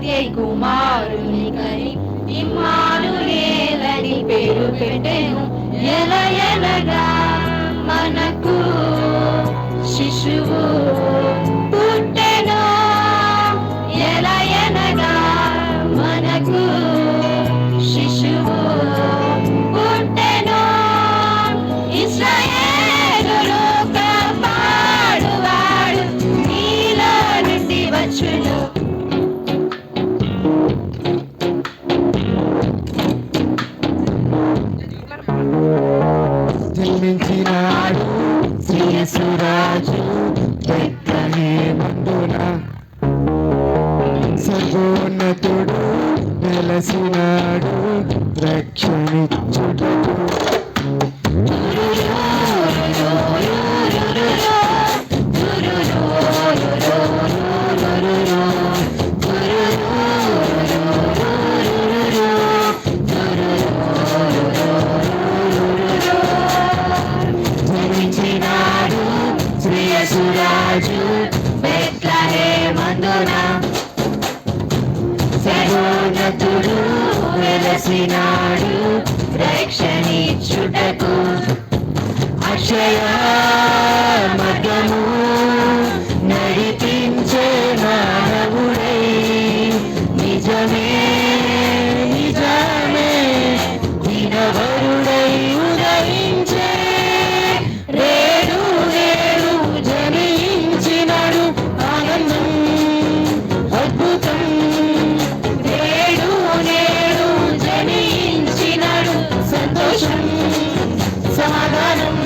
ఒకే కుమారునికై ఇమ్మానుయేలని పేరు పెట్టెను. ఎలయనగా మనకు శిశువు పుట్టెను. ఎలయనగా మనకు శిశువు పుట్టెను. ఇశ్రాయేలును కాపాడువాడు నీలో నుండి వచ్చును. జన్మించినాడు శ్రీయేసురాజు బెత్లెహేమందున. సర్వోన్నతుడు వెలసినాడు రక్షణిచ్చుటకు. జన్మించినాడు శ్రీయేసురాజు బెత్లెహేమందున. సర్వోన్నతుడు వెలసినాడు రక్షణిచ్చుటకు. అక్షయ మార్గము నడిపించే మానవుడై నిజమే నిజమే దినవరుడై ఉదయించే. రేడు రేడు జనించినాడు ఆనందం అద్భుతం. రేడు నేడు జనించినాడు సంతోషం సమాధానం.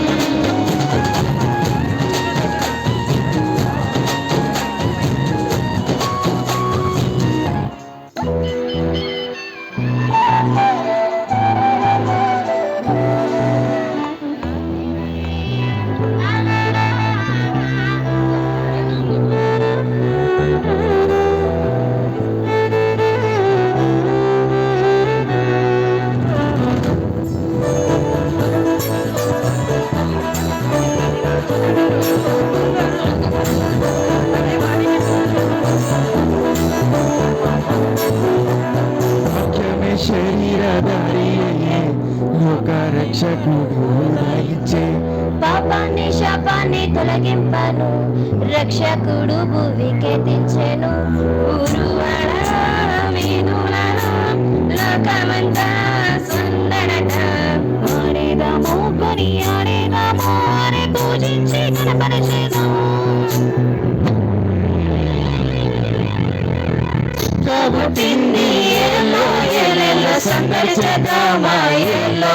వాక్యమే శరీరధారి అయ్యే లోక రక్షకుడు దయచే. పాపాన్ని శాపాన్ని తొలగింపను రక్షకుడు భూమికి తెచ్చెను. ఊరువాడ వీధులను లోకమంతా సందడట. ఆడేదాము కొని ఆడేదాము అని పూజించి కనపరిచేదాము. కాబట్టింది ఎల్లో ఎల్లెల్లో సందడి చేద్దామా ఎల్లో.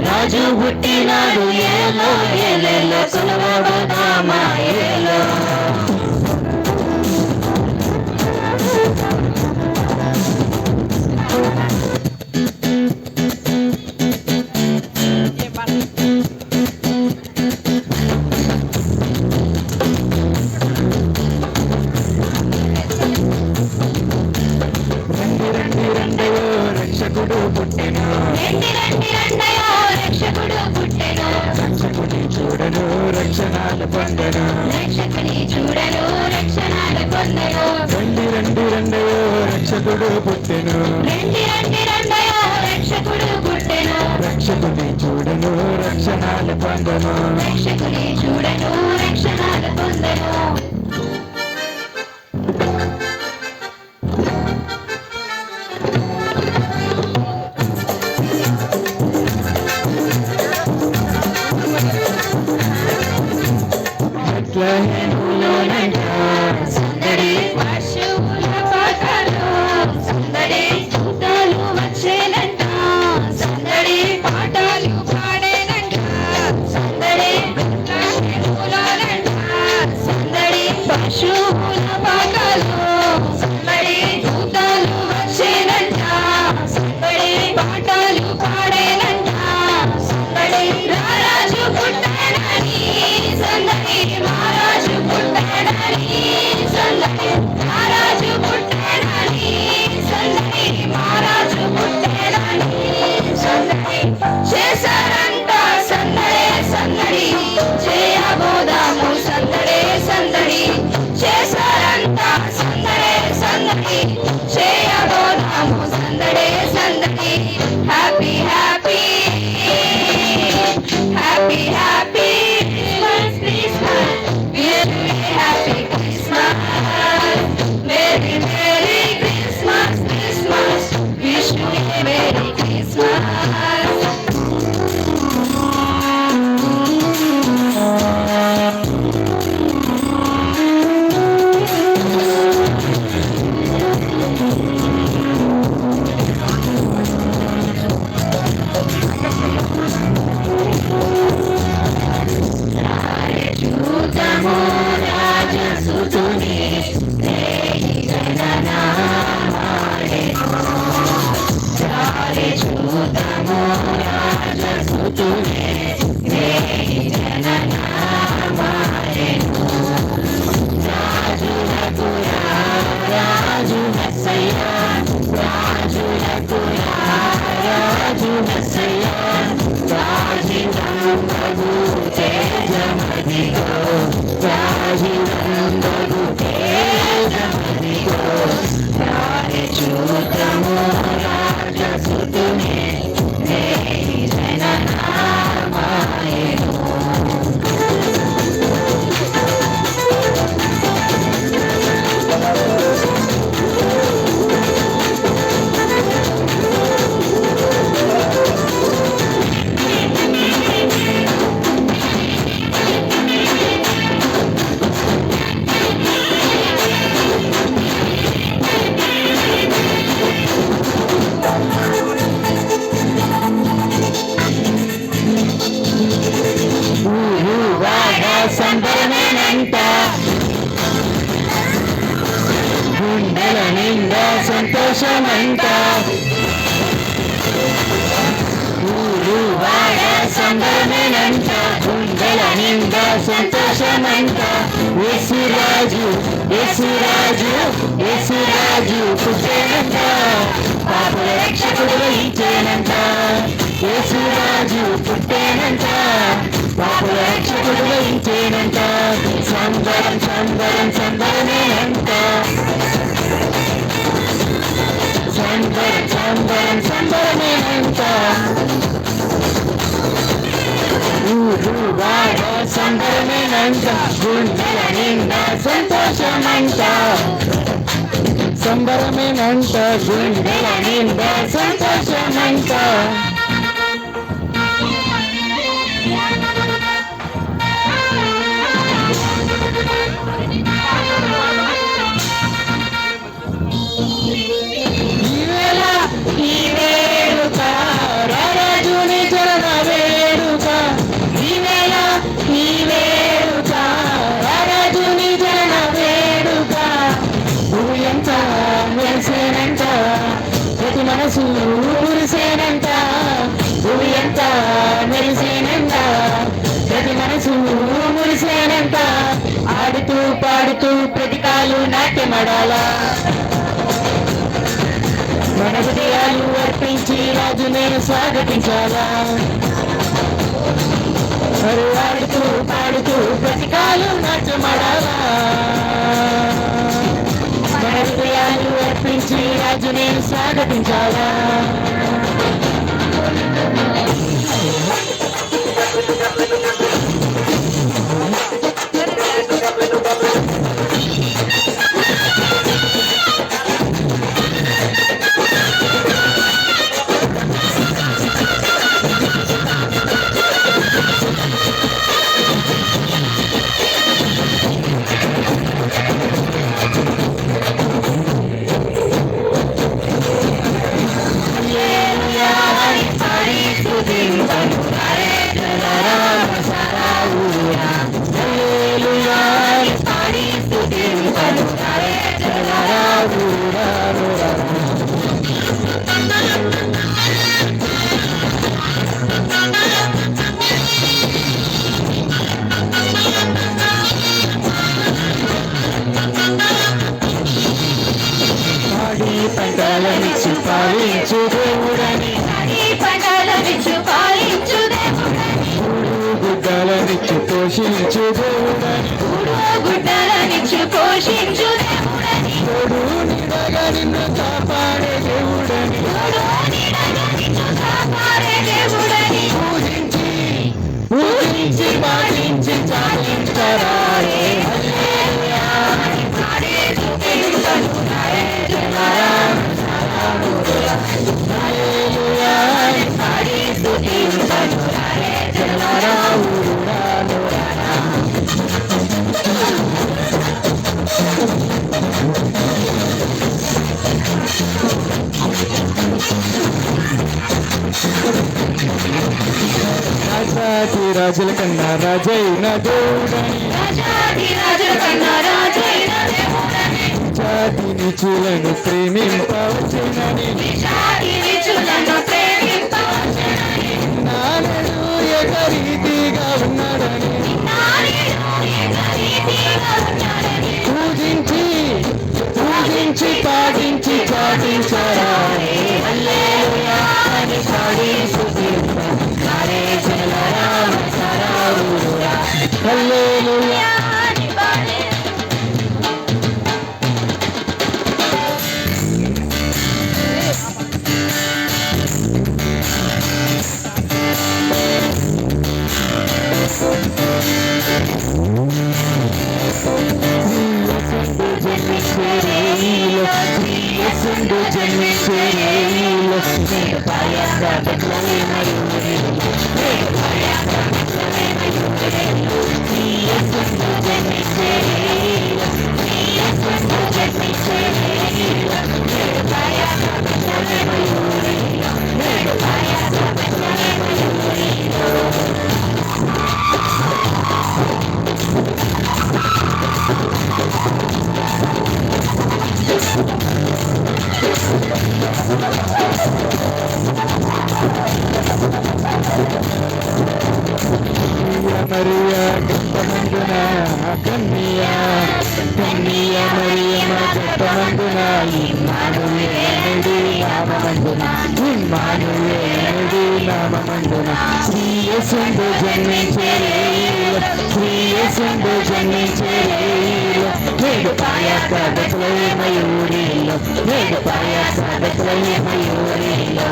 రాజు పుట్టినాడు ఎల్లో ఎల్లెల్లో కొలవబోదామా ఎల్లో. రక్షకుడు పుట్టెను. రక్షకుడు పుట్టెను. రక్షకుని చూడను రక్షణాలు పొందెను. రక్షకుని చూడను రక్షణాలు పొందెను. రండి రండి రండయో రక్షకుడు పుట్టెను. రండి రండి రండయో రక్షకుడు పుట్టెను. రక్షకుని చూడను రక్షణాలు పొందెను. రక్షకుని చూడను రక్షణాలు పొందెను. బెత్లెహేములోనంట సందడి పశువుల పాటలు సందడి దూతలు వచ్చేనంట. సందడి పాటలు పాడేనంట. సందడి బెత్లెహేములోనంట. సందడి పశువుల పాటలు సందడి దూతలు వచ్చేనంట. సందడి పాటలు పాడేనంట. సందడి రారాజు పుట్టాడని సందడి మహారాజు పుట్టాడని. సందడి మహారాజు పుట్టాడని. సందడి మహారాజు పుట్టాడని. సందడి చేశారంట సందడి సందడి చేయ తేజమదిగో రాజులందరూ తేజమదిగో రాని చూతము రాజసుతునే జననామాయను సంబరమేనంట గుండెల నిండా సంతోషమంట ఊరు వాడ సంబరమేనంట గుండెల నిండా సంతోషమంట యేసురాజు యేసురాజు యేసురాజు పుట్టేనంట పాపల రక్షకుడు వహించేనంట యేసురాజు పుట్టేనంట పాపల రక్షకుడు వహించేనంట సంబరం సంబరం సంబరమేనంట సంబరం సంబరం సంబరమేనంట ఊరు వాడ సంబరమేనంట గుండెల నిండా సంతోషమంట సంబరమేనంట గుండెల నిండా సంతోషమంట రాజుని చరణ వేడుక ఈవేళ ఈ వేడుక రాజుని చరణ వేడుక భూమి ఎంత మెరిసేనంట ప్రతి మనసు మురిసేనంట భూమి ఎంత మెరిసేనంట ప్రతి మనసు మురిసేనంట ఆడుతూ పాడుతూ ప్రతి కాలు నాట్యమడాలా మన హృదయాలు అర్పించి రాజు నేను స్వాగతించాలా మరి ఆడుతూ పాడుతూ ప్రతికాలు నాట్యమడాలా మన హృదయాలు అర్పించి రాజు నేను స్వాగతించాలా పంటలనిచ్చు పాలించు దేవుడని పంటలనిచ్చు పాలించు దేవుడని గుడ్డలనిచ్చు పోషించు దేవుడని గుడ్డలనిచ్చు పోషించు దేవుడని తోడు నీడగా నిన్ను కాపాడే దేవుడని దేవుడని పూజించి పూజించి పాటించి చాలించరారే రాజాది రాజుల కన్నా రాజైన దేవుడని జాతి నిచులను ప్రేమింపవచ్చునని నానడు ఏకరీతిగా ఉన్నాడని పూజించి పూజించి పాటించి చాటించరా హల్లెలూయా అని పాడి స్తుతింప హల్లెలూయా హల్లెలూయా నీ పాడే యేసుండు జన్మించే రేయిలో నేను పాయంగా బెత్లెహేమయుడిలో నేను పాయంగా బెత్లెహేమయుడిలో యేసుండు జన్మించే రేయిలో యేసుండు జన్మించే రేయిలో నేను పాయంగా బెత్లెహేమయుడిలో నేను పాయంగా బెత్లెహేమయుడిలో మరియా గర్భమందున కన్యా కన్యా మరియమ్మ గర్భమందున ఇమ్మానుయేలుడి నామమందున ఇమ్మానుయేలుడి నామమందున శ్రీ యేసుండు జన్మించే రేయిలో శ్రీ యేసుండు జన్మించే రేయిలో నేడు పాయక బెత్లెహేమయుడిలో నేడు పాయక బెత్లెహేమయుడిలో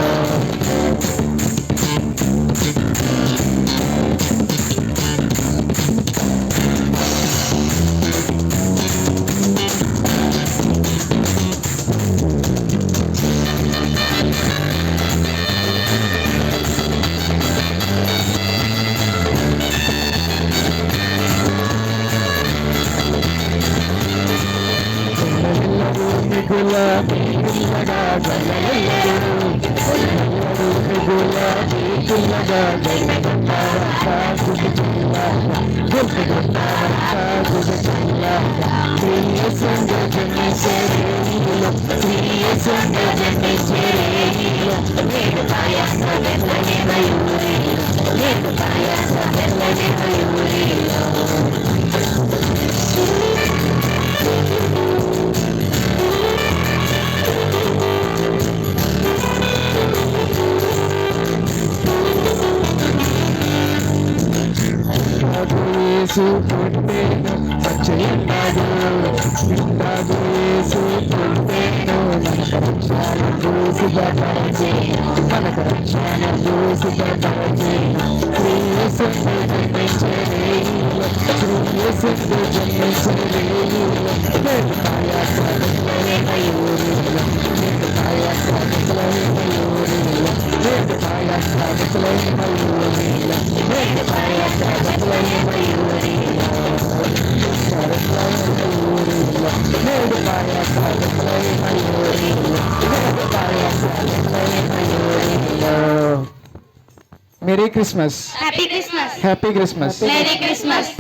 గులాబీ పిల్లగా గల్లెల్లరూ గులాబీ పిల్లగా గల్లెల్లరంతా గుడిచిల్లాగా గుడిచిల్లాగా గుడిచిల్లాగా శ్రీయేసుండు జన్మించే రేయిలో శ్రీయేసుండు జన్మించే రేయిలో నేను పాయంగా బెత్లెహేమయుడిలో నేను పాయంగా బెత్లెహేమయుడిలో యేసు పుట్టెను సచ్చయ్యన్నాడు నిండాడు యేసు పుట్టెను మనకు రక్షణ దూసిదపరచేను మనకు రక్షణ దూసిదపరచేను శ్రీ యేసుండు జన్మించే రేయిలో శ్రీ యేసుండు జన్మించే రేయిలో నేను పాయక బెత్లెహేమయుడిలో నేను పాయక బెత్లెహేమయుడిలో నేను పాయక బెత్లెహేమయుడిలో నేను పాయక బెత్లెహేమయుడిలో నేడు పాయక బెత్లెహేమయుడిలో నేడు పాయక బెత్లెహేమయుడిలో merry Christmas happy Christmas happy Christmas merry Christmas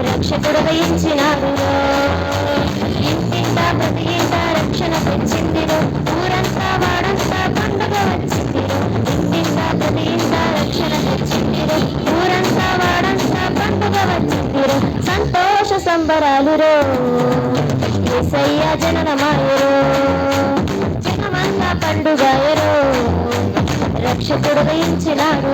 రక్షకుడు వేయించినాడు ఇంటింటా ప్రతి ఇంట రక్షణ తెచ్చిందిరో ఊరంతా వాడంతా పండుగ వచ్చిందిరో ఇంటింటా ప్రతి ఇంట రక్షణ తెచ్చిందిరో ఊరంతా వాడంతా పండుగ వచ్చిందిరో సంతోష సంబరాలురో యేసయ్య జననమాయరో జనమంతా పండుగయరో రక్షకుడు వేయించినాడు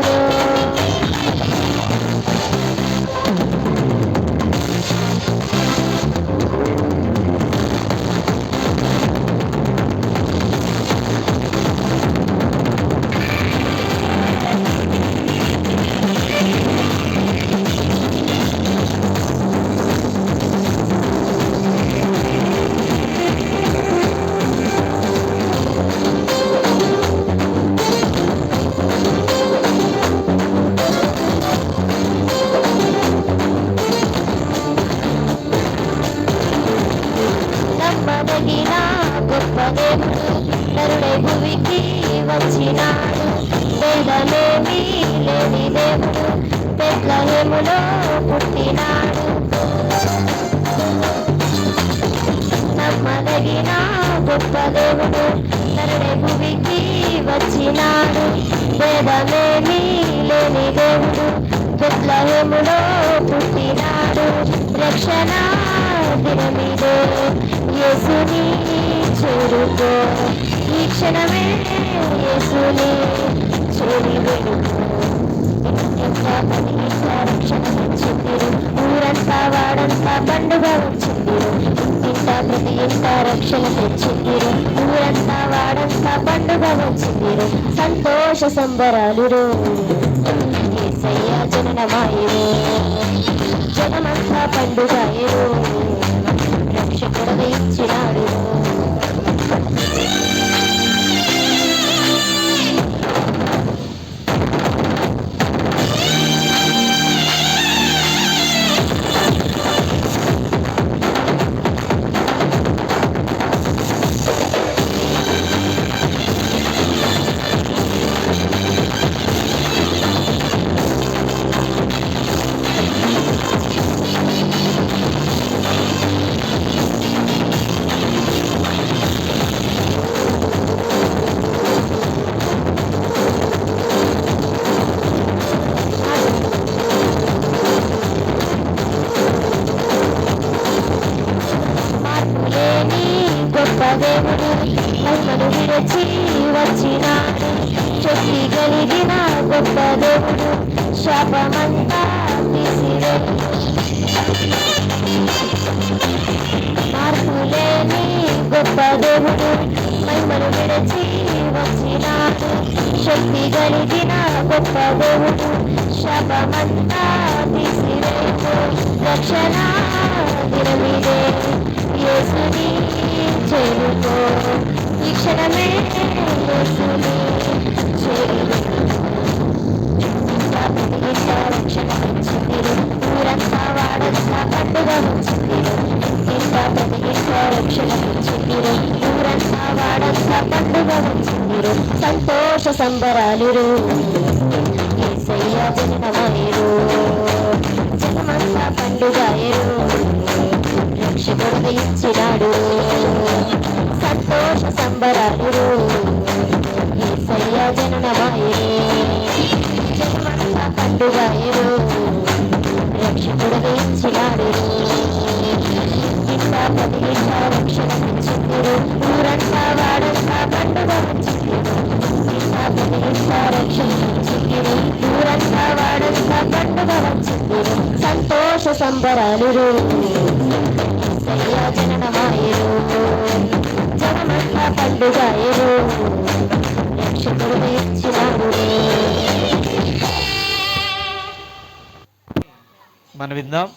వచ్చినాడు. భేదమేమీ లేని దేవుడు బెత్లెహేములో పుట్టినాడు. నమ్మదగిన గొప్ప దేవుడు నరుని భూమికి వచ్చినాడు. భేదమేమీ లేని దేవుడు బెత్లెహేములో పుట్టినాడు. రక్షణ దినమిదే యేసుని చేరుకో, ఈ క్షణమే యేసుని చేరి వెడుకో. రక్షణ వచ్చిందిరు, ఊరంతా వాడంతా పండుగ వచ్చిందిరు. ఇంట ప్రతి ఇంట రక్షణ తెచ్చిందిరు, ఊరంతా వాడంతా పండుగ వచ్చిందిరు. సంతోష సంబరాలురు, యేసయ్య జననమాయరు. జనమంతా పండుగాయరు, రక్షకుడు ఇచ్చినాడు. దేవుడు మహిమను విరచి వచ్చినాడు. శక్తి కలిగిన గొప్ప దేవుడు శాపమంతా తీసివేడు. మార్పులేని గొప్ప దేవుడు మహిమను విరచి వచ్చినాడు. శక్తి కలిగిన గొప్ప దేవుడు శాపమంతా తీసివేడు. రక్షణ దినమిదే యేసుని చేరుకో, ఈ క్షణమే యేసుని చేరుకో. రక్షణ వచ్చిందిరు, ఊరంతా వాడంతా పండుగ వచ్చిందిరు. ఇంత ప్రతి ఇంట రక్షణ వచ్చిందిరు, ఊరంతా వాడంతా పండుగ వచ్చిందిరు. సంతోష సంబరాలురు, యేసయ్య జననమాయరు. జనమంతా పండుగాయరు, రక్షకుడు ఇచ్చినాడు. సంతోష సంబరాలురు, యేసయ్య జననమాయరు. జనమంతా పండుగాయరు, రక్షకుడు ఇచ్చినాడు. ఇంత ప్రతి ఇంట రక్షణ ఇచ్చిందిరు, ఊరంతా వాడంతా పండుగ వచ్చిందిరు. ఇంత ప్రతి ఇంట రక్షణ ఇచ్చిందిరు, ఊరంతా వాడంతా పండుగ వచ్చిందిరు. సంతోష సంబరాలురు, యేసయ్య జననమాయరు. జనమంతా పండుగాయరు, రక్షకుడు ఇచ్చినాడు. మనం విందాం,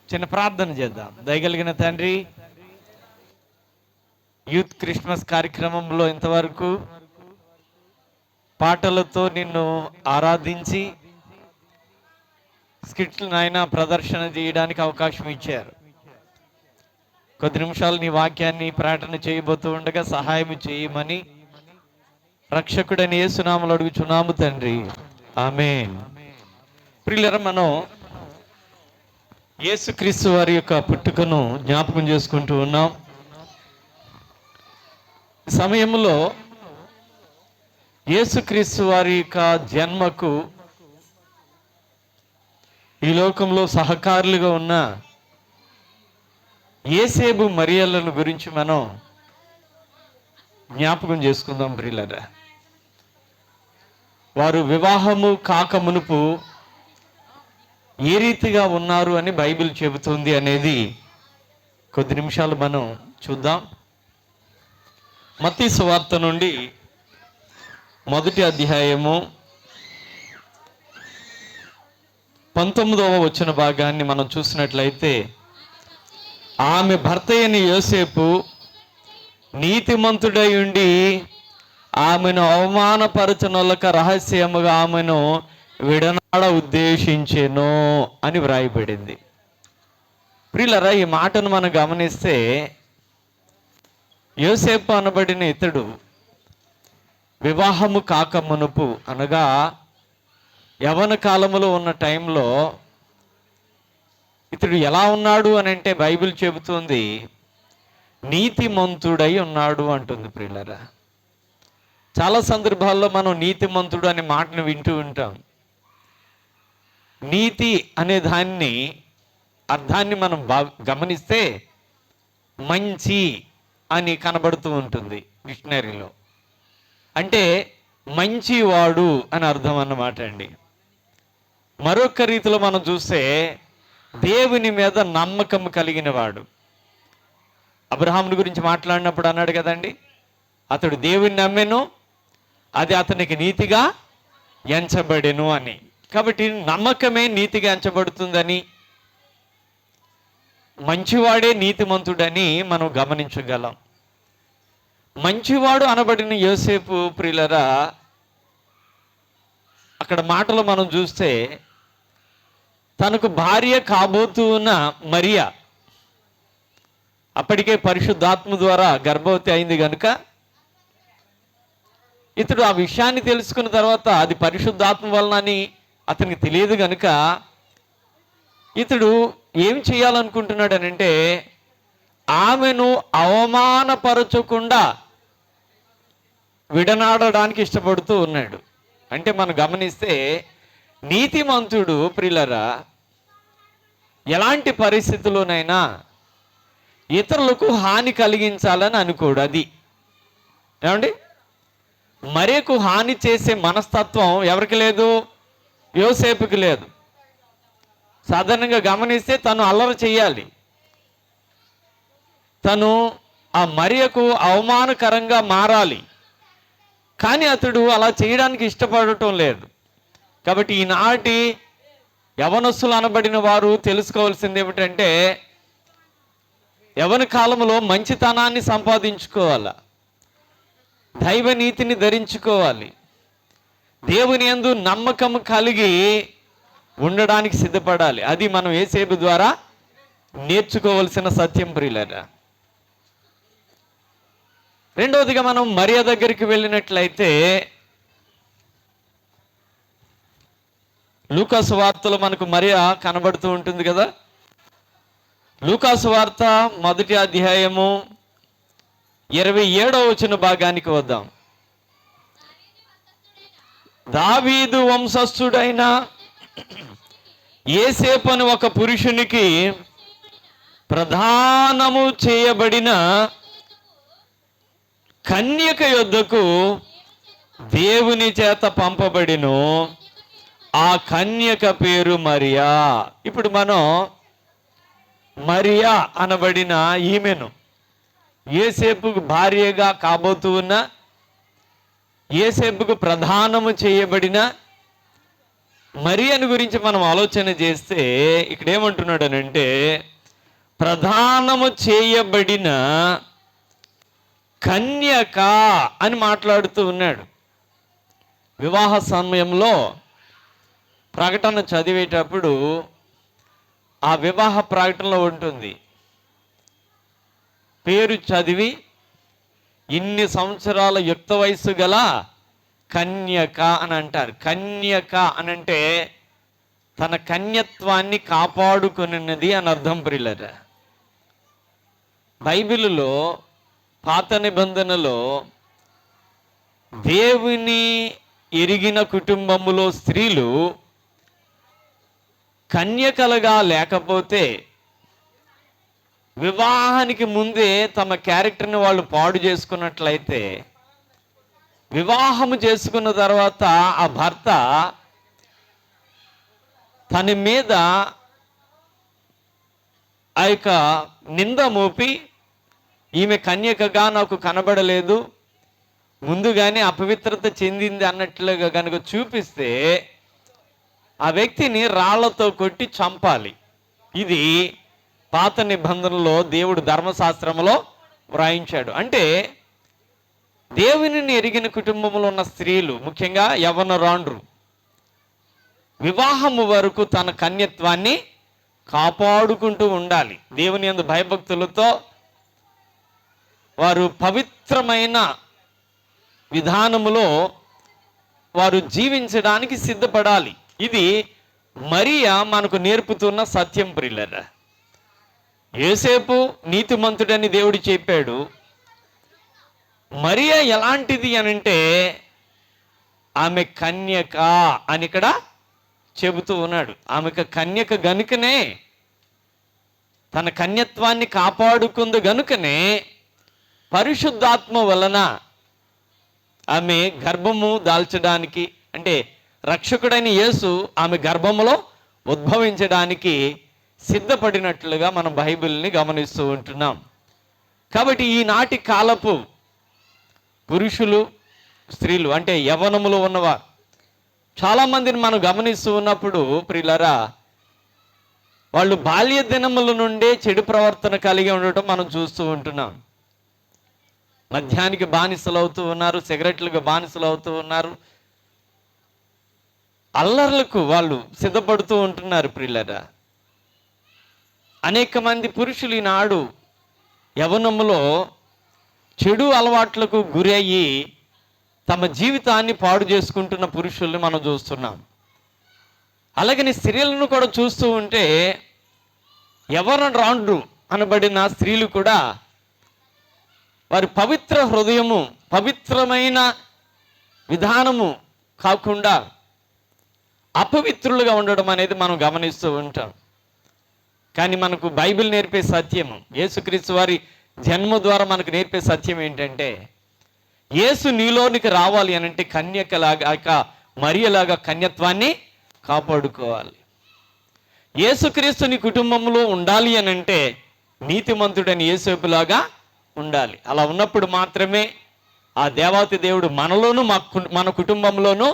చిన్న ప్రార్థన చేద్దాం. దయగలిగిన తండ్రి, యూత్ క్రిస్మస్ కార్యక్రమంలో ఇంతవరకు పాటలతో నిన్ను ఆరాధించి స్కిట్లు నాయన ప్రదర్శన చేయడానికి అవకాశం ఇచ్చారు. కొద్ది నిమిషాలు నీ వాక్యాన్ని ప్రకటన చేయబోతూ ఉండగా సహాయం చేయమని రక్షకుడని యేసునామములో అడుగుచున్నాము తండ్రి, ఆమేన్. ప్రియులారా, మనం యేసుక్రీస్తు వారి యొక్క పుట్టుకను జ్ఞాపకం చేసుకుంటూ ఉన్నాం. సమయంలో యేసుక్రీస్తు వారి యొక్క జన్మకు ఈ లోకంలో సహకారులుగా ఉన్న యేసేబు మరియలను గురించి మనం జ్ఞాపకం చేసుకుందాం. ప్రియులారా, వారు వివాహము కాక మునుపు ఏ రీతిగా ఉన్నారు అని బైబిల్ చెబుతుంది అనేది కొద్ది నిమిషాలు మనం చూద్దాం. మత్తయి సువార్త నుండి 1వ అధ్యాయము 19వ వచన భాగాన్ని మనం చూసినట్లయితే, ఆమె భర్త అయిన యోసేపు నీతిమంతుడై ఉండి ఆమెను అవమానపరచనొల్లక రహస్యముగా ఆమెను విడనాడ ఉద్దేశించెను అని వ్రాయబడింది. ప్రియులారా, ఈ మాటను మనం గమనిస్తే యోసేపు అనబడిన ఇతడు వివాహము కాక మునుపు అనగా యవ్వన కాలములో ఉన్న టైంలో ఇతడు ఎలా ఉన్నాడు అని అంటే బైబిల్ చెబుతుంది నీతిమంతుడై ఉన్నాడు అంటుంది ప్రియులారా. చాలా సందర్భాల్లో మనం నీతిమంతుడు అనే మాటను వింటూ ఉంటాం. నీతి అనే దాన్ని అర్థాన్ని మనం గమనిస్తే మంచి అని కనబడుతూ ఉంటుంది డిక్షనరీలో. అంటే మంచివాడు అని అర్థం అన్నమాట అండి. మరొక రీతిలో మనం చూస్తే దేవుని మీద నమ్మకం కలిగిన వాడు. అబ్రహాముని గురించి మాట్లాడినప్పుడు అన్నాడు కదండి, అతడు దేవుని నమ్మెను, అది అతనికి నీతిగా ఎంచబడెను అని. కాబట్టి నమ్మకమే నీతిగా ఎంచబడుతుందని, మంచివాడే నీతిమంతుడని మనం గమనించగలం. మంచివాడు అనబడిన యోసేపు ప్రియులరా, అక్కడ మాటలు మనం చూస్తే తనకు భార్య కాబోతూ ఉన్న మరియా అప్పటికే పరిశుద్ధాత్మ ద్వారా గర్భవతి అయింది కనుక ఇతడు ఆ విషయాన్ని తెలుసుకున్న తర్వాత అది పరిశుద్ధాత్మ వలన అని అతనికి తెలియదు కనుక ఇతడు ఏం చేయాలనుకుంటున్నాడు అని అంటే ఆమెను అవమానపరచకుండా విడనాడడానికి ఇష్టపడుతూ ఉన్నాడు. అంటే మనం గమనిస్తే నీతిమంతుడు ప్రియులరా ఎలాంటి పరిస్థితుల్లోనైనా ఇతరులకు హాని కలిగించాలని అనుకోడు. అది ఏమండి, మరేకు హాని చేసే మనస్తత్వం ఎవరికి లేదు? యోసేపుకి లేదు. సాధారణంగా గమనిస్తే తను అల్లరి చేయాలి, తను ఆ మరియకు అవమానకరంగా మారాలి, కానీ అతడు అలా చేయడానికి ఇష్టపడటం లేదు. కాబట్టి ఈనాటి యవనస్తులు అనబడిన వారు తెలుసుకోవాల్సింది ఏమిటంటే యవన కాలంలో మంచితనాన్ని సంపాదించుకోవాలి, దైవ నీతిని ధరించుకోవాలి, దేవుని యందు నమ్మకం కలిగి ఉండడానికి సిద్ధపడాలి. అది మనం యోసేపు ద్వారా నేర్చుకోవలసిన సత్యం ప్రియులారా. రెండవదిగా మనం మరియ దగ్గరికి వెళ్ళినట్లయితే లూకాసు వార్తలో మనకు మరియ కనబడుతూ ఉంటుంది కదా. లూకాసు వార్త 1వ అధ్యాయము 27వ వచన భాగానికి వద్దాం. దావీదు వంశస్థుడైన యోసేపు అను ఒక పురుషునికి ప్రధానము చేయబడిన కన్యక యొద్దకు దేవుని చేత పంపబడిను, ఆ కన్యక పేరు మరియా. ఇప్పుడు మనం మరియా అనబడిన ఈమెను యోసేపుకు భార్యగా కాబోతూ ఉన్న, యోసేపుకు ప్రధానము చేయబడిన మరియను గురించి మనం ఆలోచన చేస్తే ఇక్కడ ఏమంటున్నాడు అని అంటే ప్రధానము చేయబడిన కన్యక అని మాట్లాడుతూ ఉన్నాడు. వివాహ సమయంలో ప్రకటన చదివేటప్పుడు ఆ వివాహ ప్రకటనలో ఉంటుంది, పేరు చదివి ఇన్ని సంవత్సరాల యుక్త వయస్సు గల కన్యక అని అంటారు. కన్యక అనంటే తన కన్యత్వాన్ని కాపాడుకున్నది అని అర్థం ప్రియులారా. బైబిలులో పాత నిబంధనలో దేవుని ఎరిగిన కుటుంబములో స్త్రీలు కన్యకలుగా లేకపోతే వివాహానికి ముందే తమ క్యారెక్టర్ని వాళ్ళు పాడు చేసుకున్నట్లయితే వివాహము చేసుకున్న తర్వాత ఆ భర్త తన మీద ఆ యొక్క నింద మోపి ఈమె కన్యకగా నాకు కనబడలేదు, ముందుగానే అపవిత్రత చెందింది అన్నట్లుగా కనుక చూపిస్తే ఆ వ్యక్తిని రాళ్లతో కొట్టి చంపాలి. ఇది పాత నిబంధనలో దేవుడు ధర్మశాస్త్రంలో వ్రాయించాడు. అంటే దేవునిని ఎరిగిన కుటుంబంలో ఉన్న స్త్రీలు, ముఖ్యంగా యవ్వనరాండ్రు, వివాహము వరకు తన కన్యత్వాన్ని కాపాడుకుంటూ ఉండాలి. దేవుని యందు భయభక్తులతో వారు పవిత్రమైన విధానములో వారు జీవించడానికి సిద్ధపడాలి. ఇది మరియా మనకు నేర్పుతున్న సత్యం ప్రియులారా. యోసేపు నీతిమంతుడని దేవుడు చెప్పాడు. మరియా ఎలాంటిది అనంటే ఆమె కన్యక అని ఇక్కడ చెబుతూ ఉన్నాడు. ఆమెకు కన్యక గనుకనే, తన కన్యత్వాన్ని కాపాడుకుంది గనుకనే పరిశుద్ధాత్మ వలన ఆమె గర్భము దాల్చడానికి, అంటే రక్షకుడైన యేసు ఆమె గర్భములో ఉద్భవించడానికి సిద్ధపడినట్లుగా మనం బైబిల్ని గమనిస్తూ ఉంటున్నాం. కాబట్టి ఈనాటి కాలపు పురుషులు, స్త్రీలు, అంటే యవ్వనములో ఉన్నవారు చాలామందిని మనం గమనిస్తూ ఉన్నప్పుడు ప్రియులారా, వాళ్ళు బాల్య దినముల నుండే చెడు ప్రవర్తన కలిగి ఉండటం మనం చూస్తూ ఉంటున్నాం. మద్యానికి బానిసలు అవుతూ ఉన్నారు, సిగరెట్లకు బానిసలు అవుతూ ఉన్నారు, అల్లర్లకు వాళ్ళు సిద్ధపడుతూ ఉంటున్నారు ప్రియులారా. అనేక మంది పురుషులు ఈనాడు యవ్వనములో చెడు అలవాట్లకు గురి అయ్యి తమ జీవితాన్ని పాడు చేసుకుంటున్న పురుషుల్ని మనం చూస్తున్నాం. అలాగని స్త్రీలను కూడా చూస్తూ ఉంటే ఎవరు రాండ్రు అనబడిన స్త్రీలు కూడా వారి పవిత్ర హృదయము, పవిత్రమైన విధానము కాకుండా అపవిత్రులుగా ఉండడం అనేది మనం గమనిస్తూ ఉంటాం. కానీ మనకు బైబిల్ నేర్పే సత్యము, యేసుక్రీస్తు వారి జన్మ ద్వారా మనకు నేర్పే సత్యం ఏంటంటే, యేసు నీలోనికి రావాలి అనంటే కన్యకలాగా, మరియలాగా కన్యత్వాన్ని కాపాడుకోవాలి. యేసుక్రీస్తు నీ కుటుంబంలో ఉండాలి అనంటే నీతిమంతుడని యేసేపులాగా ఉండాలి. అలా ఉన్నప్పుడు మాత్రమే ఆ దేవాతి దేవుడు మనలోనూ మన కుటుంబంలోనూ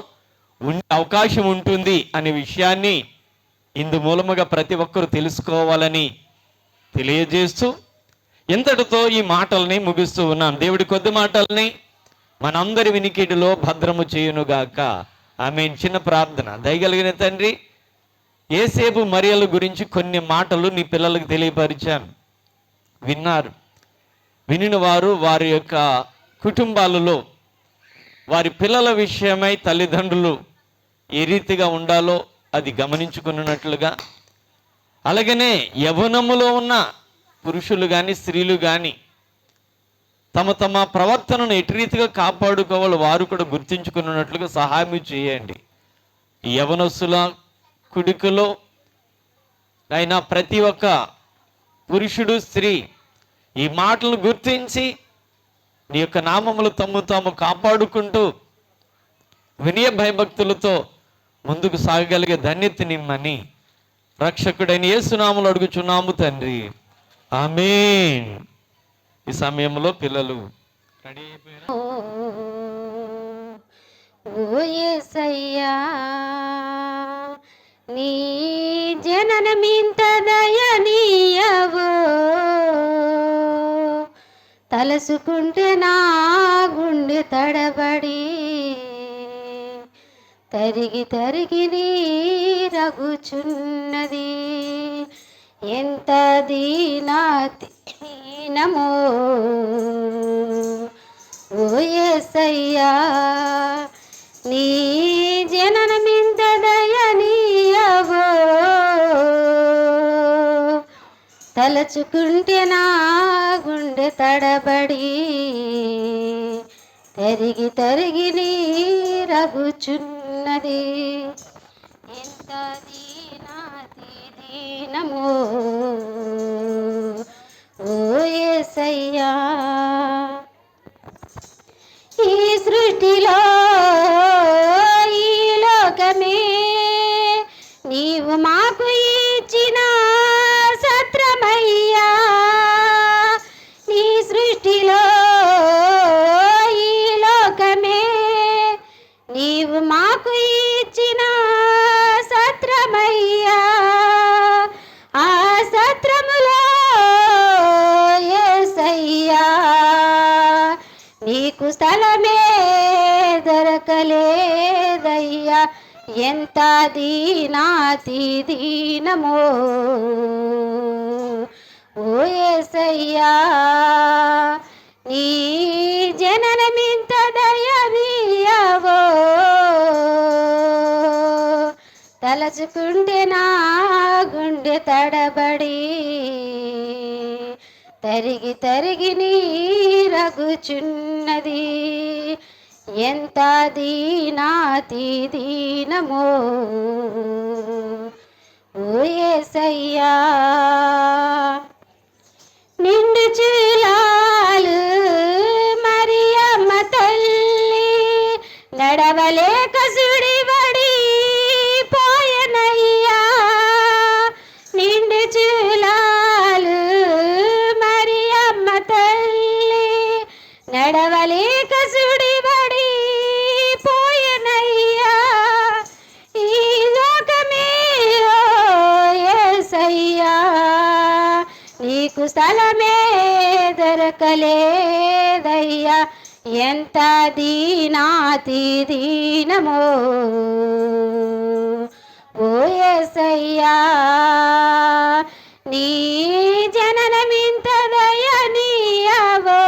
ఉండే అవకాశం ఉంటుంది అనే విషయాన్ని ఇందు మూలముగా ప్రతి ఒక్కరూ తెలుసుకోవాలని తెలియజేస్తూ ఇంతటితో ఈ మాటల్ని ముగిస్తూ ఉన్నాను. దేవుడి కొద్ది మాటల్ని మనందరి వినికిడిలో భద్రము చేయునుగాక. ఆమేన్. చిన్న ప్రార్థన. దయగలిగిన తండ్రి, యేసేపు మరియల గురించి కొన్ని మాటలు నీ పిల్లలకు తెలియపరిచాను. విన్నారు. వినిన వారు వారి యొక్క కుటుంబాలలో వారి పిల్లల విషయమై తల్లిదండ్రులు ఏ రీతిగా ఉండాలో అది గమనించుకున్నట్లుగా, అలాగనే యవ్వనములో ఉన్న పురుషులు కానీ స్త్రీలు కానీ తమ తమ ప్రవర్తనను ఎటు రీతిగా కాపాడుకోవాలో వారు కూడా గుర్తించుకున్నట్లుగా సహాయం చేయండి. ఈ యవ్వనస్తుల కుడికలో అయినా ప్రతి ఒక్క పురుషుడు స్త్రీ ఈ మాటలు గుర్తించి నీ యొక్క నామములు తాము కాపాడుకుంటూ వినయ భయభక్తులతో ముందుకు సాగగలిగే ధన్యత నిమ్మని రక్షకుడైన యేసునామములో అడుగుచున్నాము తండ్రి. ఆమేన్. ఈ సమయంలో పిల్లలు రెడీ అయిపోయారు. ఓ యేసయ్యా, నీ జననమింత దయనీయవో, తలసుకుంటే నా గుండె తడబడి తరిగి తరిగి నీరగుచున్నది. ఎంత దీనమో ఓ యేసయ్యా, నీ జననమింత దయనీయవో, తలచుకుంటే నా గుండె తడబడి తరిగి తరిగి నీరగుచున్నది. ఎంత దీనమో ఓ యేసయ్యా, ఈ సృష్టిలో ఈ లోకమే నీవు మాకు ఇచ్చిన సత్రమయ్యా. నీ సృష్టిలో ఈ లోకమే నీవు మాకు ఇచ్చిన సత్రమయ్యా. ఆ సత్రములో యేసయ్యా నీకు స్థలమే దొరకలేదయ్యా. ఎంత దీనమో ఓ యేసయ్యా, నీ జననమింత దయనీయవో, తలచుకుంటే నా గుండె తడబడి తరిగి తరిగి నీరగుచున్నది. ఎంత దీనాతి దీనమో ఓ యేసయ్యా. నిండు చూలాలు మరియమ్మ తల్లి నడవలేక సుడిబడి పోయనయ్యా. నిండు చూలాలు మరియమ్మ తల్లి నడవలేక సుడిబడి పోయనయ్యా. ఈ లోకమే ఓ యేసయ్యా నీకు స్థలమే దొరకలేదయ్యా. ఎంత దీనాతి దీనమో ఓ యేసయ్యా. నీ జననమింత దయనీయవో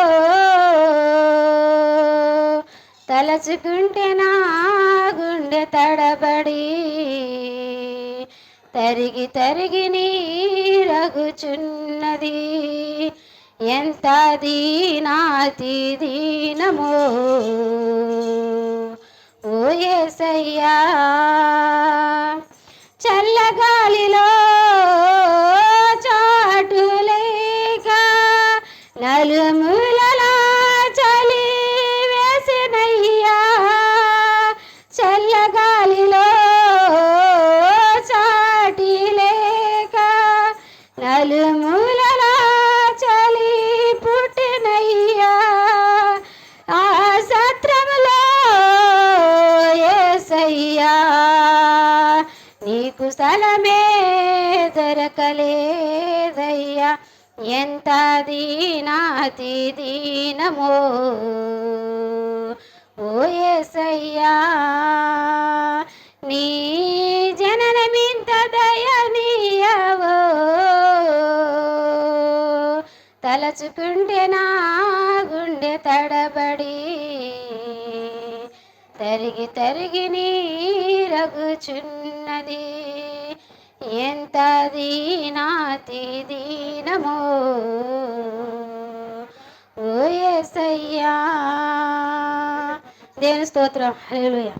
తలచుకుంటే నా గుండె తడబడి తరిగి తరిగి నీరగుచున్నది. ఎంత దీనాతి దీనమో ఓ యేసయ్యా. చల్లగాలిలో చాటులేక నలుమూలలా చలి వేసినయ్యా. చల్లగాలిలో చాటి లేక నలుమూలలా చలి పుట్టినయ్యా. ఆ సత్రములో యేసయ్యా నీకు స్థలమే దొరకలేదయ్యా. ఎంత దీనాతి దీనమో ఓ యేసయ్యా. నీ జననమింత దయనీయవో తలచుకుంటే నా గుండె తడబడి తరిగి తరిగి నీరగుచున్నది. ఎంత దీనాతి దీనమో ఓ యేసయ్యా. దేవుని స్తోత్రం. హల్లెలూయా.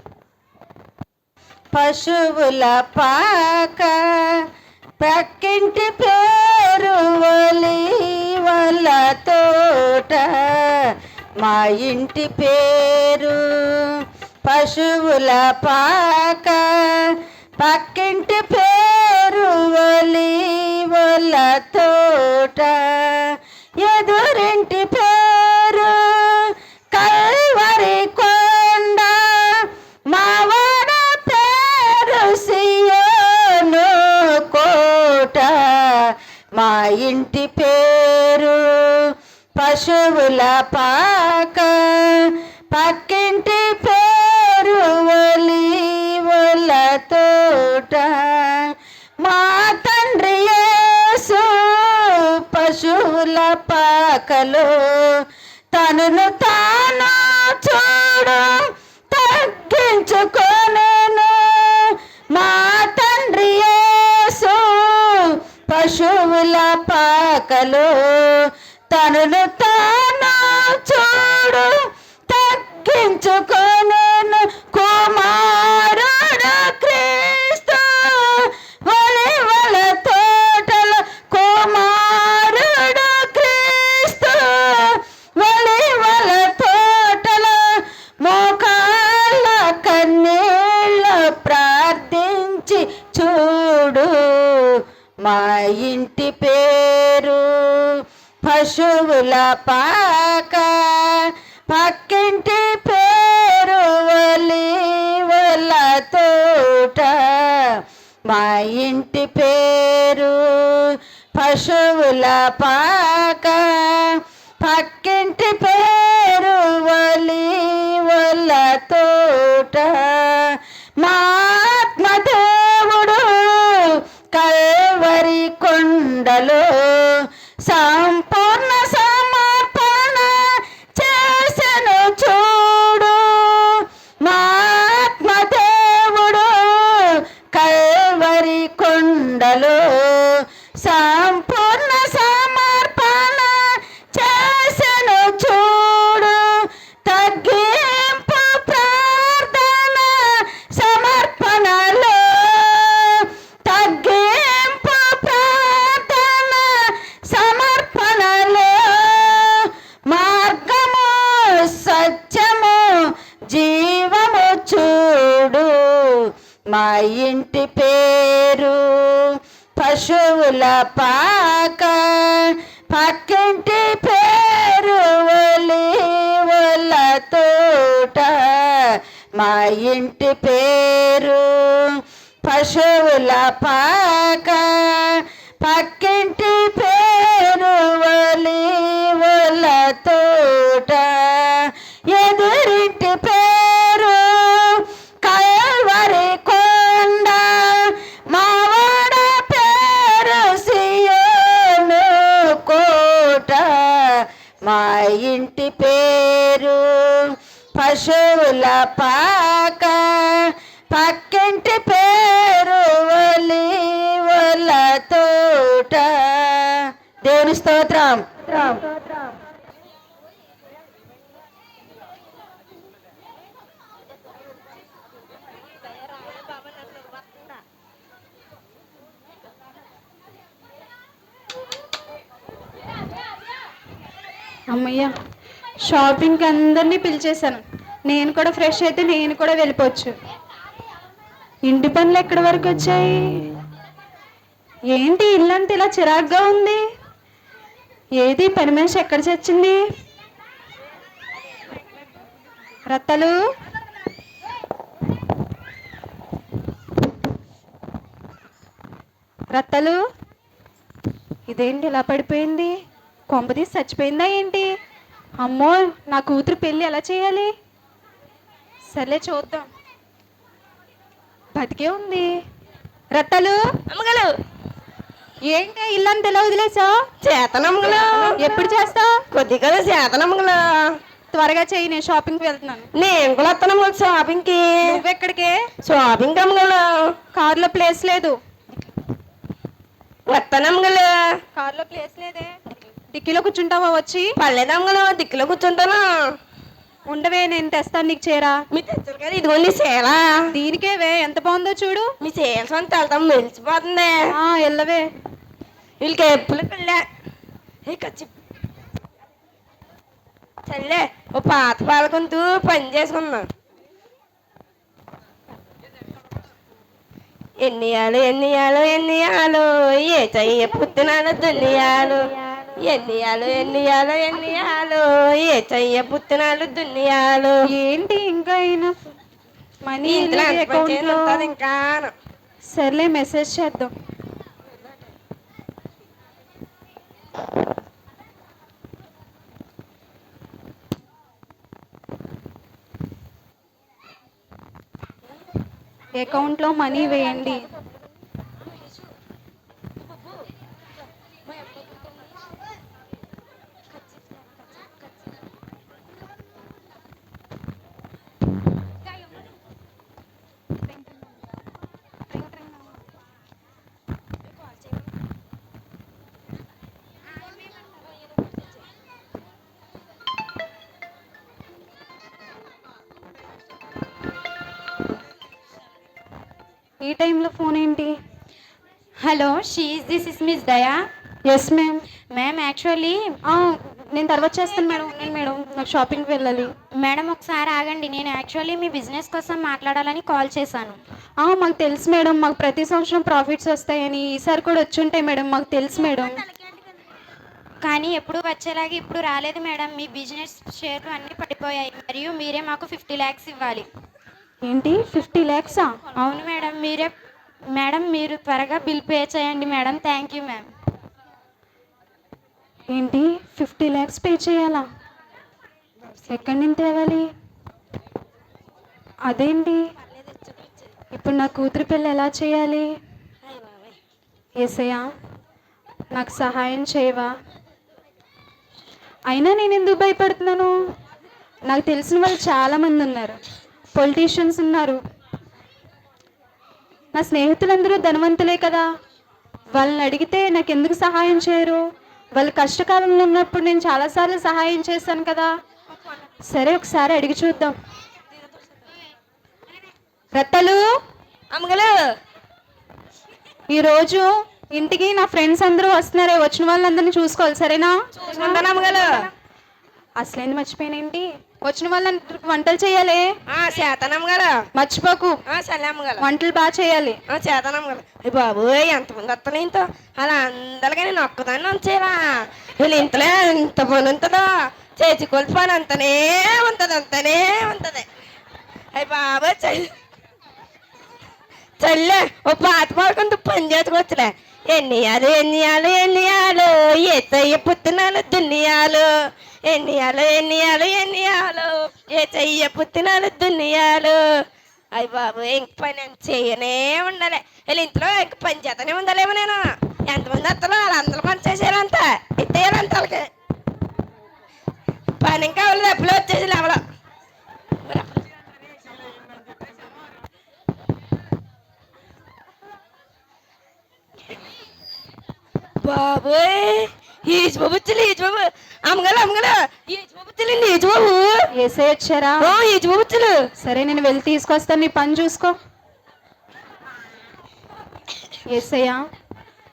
పశువుల పాక పక్కింటి పేరు ఒలీవల తోట మా ఇంటి పేరు. పశువుల పాక పక్కింటి పేరు ఒలీవల తోట. ఎదురింటి పేరు కల్వరి కొండ. మా వాడ పేరు సియోను కోట. మా ఇంటి పేరు పశువుల పాక పక్కింటి పేరు ఒలీవల తోట. మా తండ్రి యేసు పశువుల పాకలో తనను తాను చూడు తగ్గించుకొనెను. మా తండ్రి యేసు పశువుల పాకలో తనను తాను చూడు తగ్గించుకొనెను. కుమారుడు క్రీస్తు ఒలీవల తోటలో. కుమారుడు క్రీస్తు ఒలీవల తోటలో మోకాళ్ళ కన్నీళ్ళ ప్రార్థించి చూడు. మా ఇంటి పేరు పశువుల పాక పక్కింటి పేరు ఒలీవల తోట. మా ఇంటి పేరు పశువుల పాక పక్కింటి పేరు ఒలీవల తోట. మా ఆత్మదేవుడు కల్వరి కొండలో సంపూర్ణ సమర్పణ చేసెను చూడు. మా ఆత్మదేవుడు కల్వరి మా ఇంటి పేరు పశువుల పాక, పక్కింటి పేరు ఒలీవల తోట. మా ఇంటి పేరు పశువుల పాక, పక్కింటి పేరు ఒలీవల తోట. ఎదురింటి పేరు కల్వరి కొండ, మావాడ పేరు సియోను కోట. మా ఇంటి పేరు పశువుల పాక, పక్కింటి పేరు ఒలీవల తోట. దేవుని స్తోత్రం. అమ్మయ్య, షాపింగ్కి అందరినీ పిలిచేశాను. నేను కూడా ఫ్రెష్ అయితే నేను కూడా వెళ్ళిపోవచ్చు. ఇంటి పనులు ఎక్కడి వరకు వచ్చాయి? ఏంటి ఇల్లంతా ఇలా చిరాగ్గా ఉంది? ఏది పని మనిషి ఎక్కడ చచ్చింది? రత్తలు, రత్తలు, ఇదేంటి ఇలా పడిపోయింది? కొంపదీసి చచ్చిపోయిందా ఏంటి? అమ్మో, నా కూతురు పెళ్ళి ఎలా చేయాలి? సర్లే చూద్దాం. బతికే ఉంది. రత్తలు, అమ్మగలు, ఏంటి ఇల్లంతా ఎలా వదిలేసావు? చేతనమ్మగలు. ఎప్పుడు చేస్తావు? కొద్దిగా చేతనమ్మగలు. త్వరగా చెయ్యి, నేను షాపింగ్కి వెళ్తున్నాను. నేను కూడా వస్తానమ్మగలు షాపింగ్కి. నువ్వెక్కడికే? షాపింగ్ అమ్మగలు. కారులో ప్లేస్ లేదు. వస్తానమ్మగలు. కారులో ప్లేస్ లేదే. డిక్కీలో కూర్చుంటావా వచ్చి? పర్లేదమ్మగలు, దిక్కులో కూర్చుంటాను. ఉండవే, నేను తెస్తాను నీకు చీర. మీ తెచ్చారు కదా, ఇదిగోండి చీర. దీనికేవే, ఎంత బాగుందో చూడు. మీ చీర సొంత వెళ్తాం మెలిసిపోతుంది. వెళ్ళవే. వీళ్ళకి ఎప్పుడు పెళ్ళే చల్లే. ఓ పాత పాలకుంటూ పని చేసుకున్నాం. ఎన్నియాలు ఎన్నియాలు ఎన్నియాలు, ఏ చెయ్య పుట్టినాలు దున్నియాలు. ఎన్నియాలు ఎన్నియాలు ఎన్నియాలు, ఏ చెయ్య పుట్టినాలు దున్నియాలు. ఏంటి ఇంకా అయినా మనీ అకౌంట్లో? ఇంకా సర్లే, మెసేజ్ చేద్దాం. అకౌంట్లో మనీ వేయండి. ఈ టైంలో ఫోన్ ఏంటి? Hello, this is miss Daya. Yes ma'am. Ma'am, actually నేను తర్వాత చేస్తాను మేడం. మేడం, నాకు షాపింగ్కి వెళ్ళాలి. మేడం ఒకసారి ఆగండి. నేను యాక్చువల్లీ మీ బిజినెస్ కోసం మాట్లాడాలని కాల్ చేశాను. మాకు తెలుసు మేడం, మాకు ప్రతి సంవత్సరం ప్రాఫిట్స్ వస్తాయని. ఈసారి కూడా వచ్చి ఉంటాయి మేడం, మాకు తెలుసు మేడం. కానీ ఎప్పుడు వచ్చేలాగా ఇప్పుడు రాలేదు మేడం. మీ బిజినెస్ షేర్లు అన్నీ పడిపోయాయి, మరియు మీరే మాకు 50 lakhs ఇవ్వాలి. ఏంటి 50 lakhs? అవును మేడం, మీరు త్వరగా బిల్ పే చేయండి మేడం. Thank you ma'am. ఏంటి 50 lakhs పే చేయాలా? ఎక్కడి నుంచి తేవాలి? అదేంటి, ఇప్పుడు నా కూతురు పెళ్ళి ఎలా చేయాలి? యేసయ్యా, నాకు సహాయం చేయవా? అయినా నేను ఎందుకు భయపడుతున్నాను? నాకు తెలిసిన వాళ్ళు చాలామంది ఉన్నారు, పొలిటీషియన్స్ ఉన్నారు. నా స్నేహితులందరూ ధనవంతులే కదా, వాళ్ళని అడిగితే నాకు ఎందుకు సహాయం చేయరు? వాళ్ళు కష్టకాలంలో ఉన్నప్పుడు నేను చాలాసార్లు సహాయం చేశాను కదా. సరే, ఒకసారి అడిగి చూద్దాం. రత్తలు, అమ్మగలు, ఈరోజు ఇంటికి నా ఫ్రెండ్స్ అందరూ వస్తున్నారే, వచ్చిన వాళ్ళందరినీ చూసుకోవాలి, సరేనా? చూసుకుంటాను అమ్మగలు. అసలేంది మర్చిపోయానేంటి, వచ్చిన వాళ్ళని వంటలు చేయాలి. చేతను అమ్మగారు. మర్చిపోకు, సరే అమ్మగారు. వంటలు బాగా చేయాలి. చేతను అమ్మగారు. అయ్యి బాబు ఎంతమంది వస్తాను ఇంత అలా అందరికీ నేను ఒక్కదాన్ని ఉంచేలా వీళ్ళు ఇంతలే ఎంత పని ఉంటుందో చేతి కొలిపి పని అంతనే అంతనే ఉంటుంది. అయ్యి బాబు చల్లే ఓ పాత పాడుకుంటూ పని చేసుకోవచ్చులే. ఎన్నియాలు ఏసయ్య పుట్టినాలు దున్నియాలు. ఎన్నియాలు ఏసయ్య పుట్టినాలు దున్నియాలు. అయ్యి బాబు ఇంక పని చేయనే ఉండాలి. వీళ్ళు ఇంట్లో ఇంక పని చేతనే ఉండాలేమో. నేను ఎంతమంది వస్తారో వాళ్ళందరూ పని చేసేయాలంత ఎత్తేయాలంత వాళ్ళకి పని ఇంకా వాళ్ళు డబ్బులు వచ్చేసి లేవలో. బాబోయ్ ఈజుబాబుచ్చులు ఈజుబాబు అమ్మగల ఈజుబాబుచ్చులండి ఈజుబాబు. ఏసే వచ్చారా? ఈజుబాబుచ్చులు. సరే నేను వెళ్ళి తీసుకొస్తాను, నీ పని చూసుకో. ఏసయ్యా,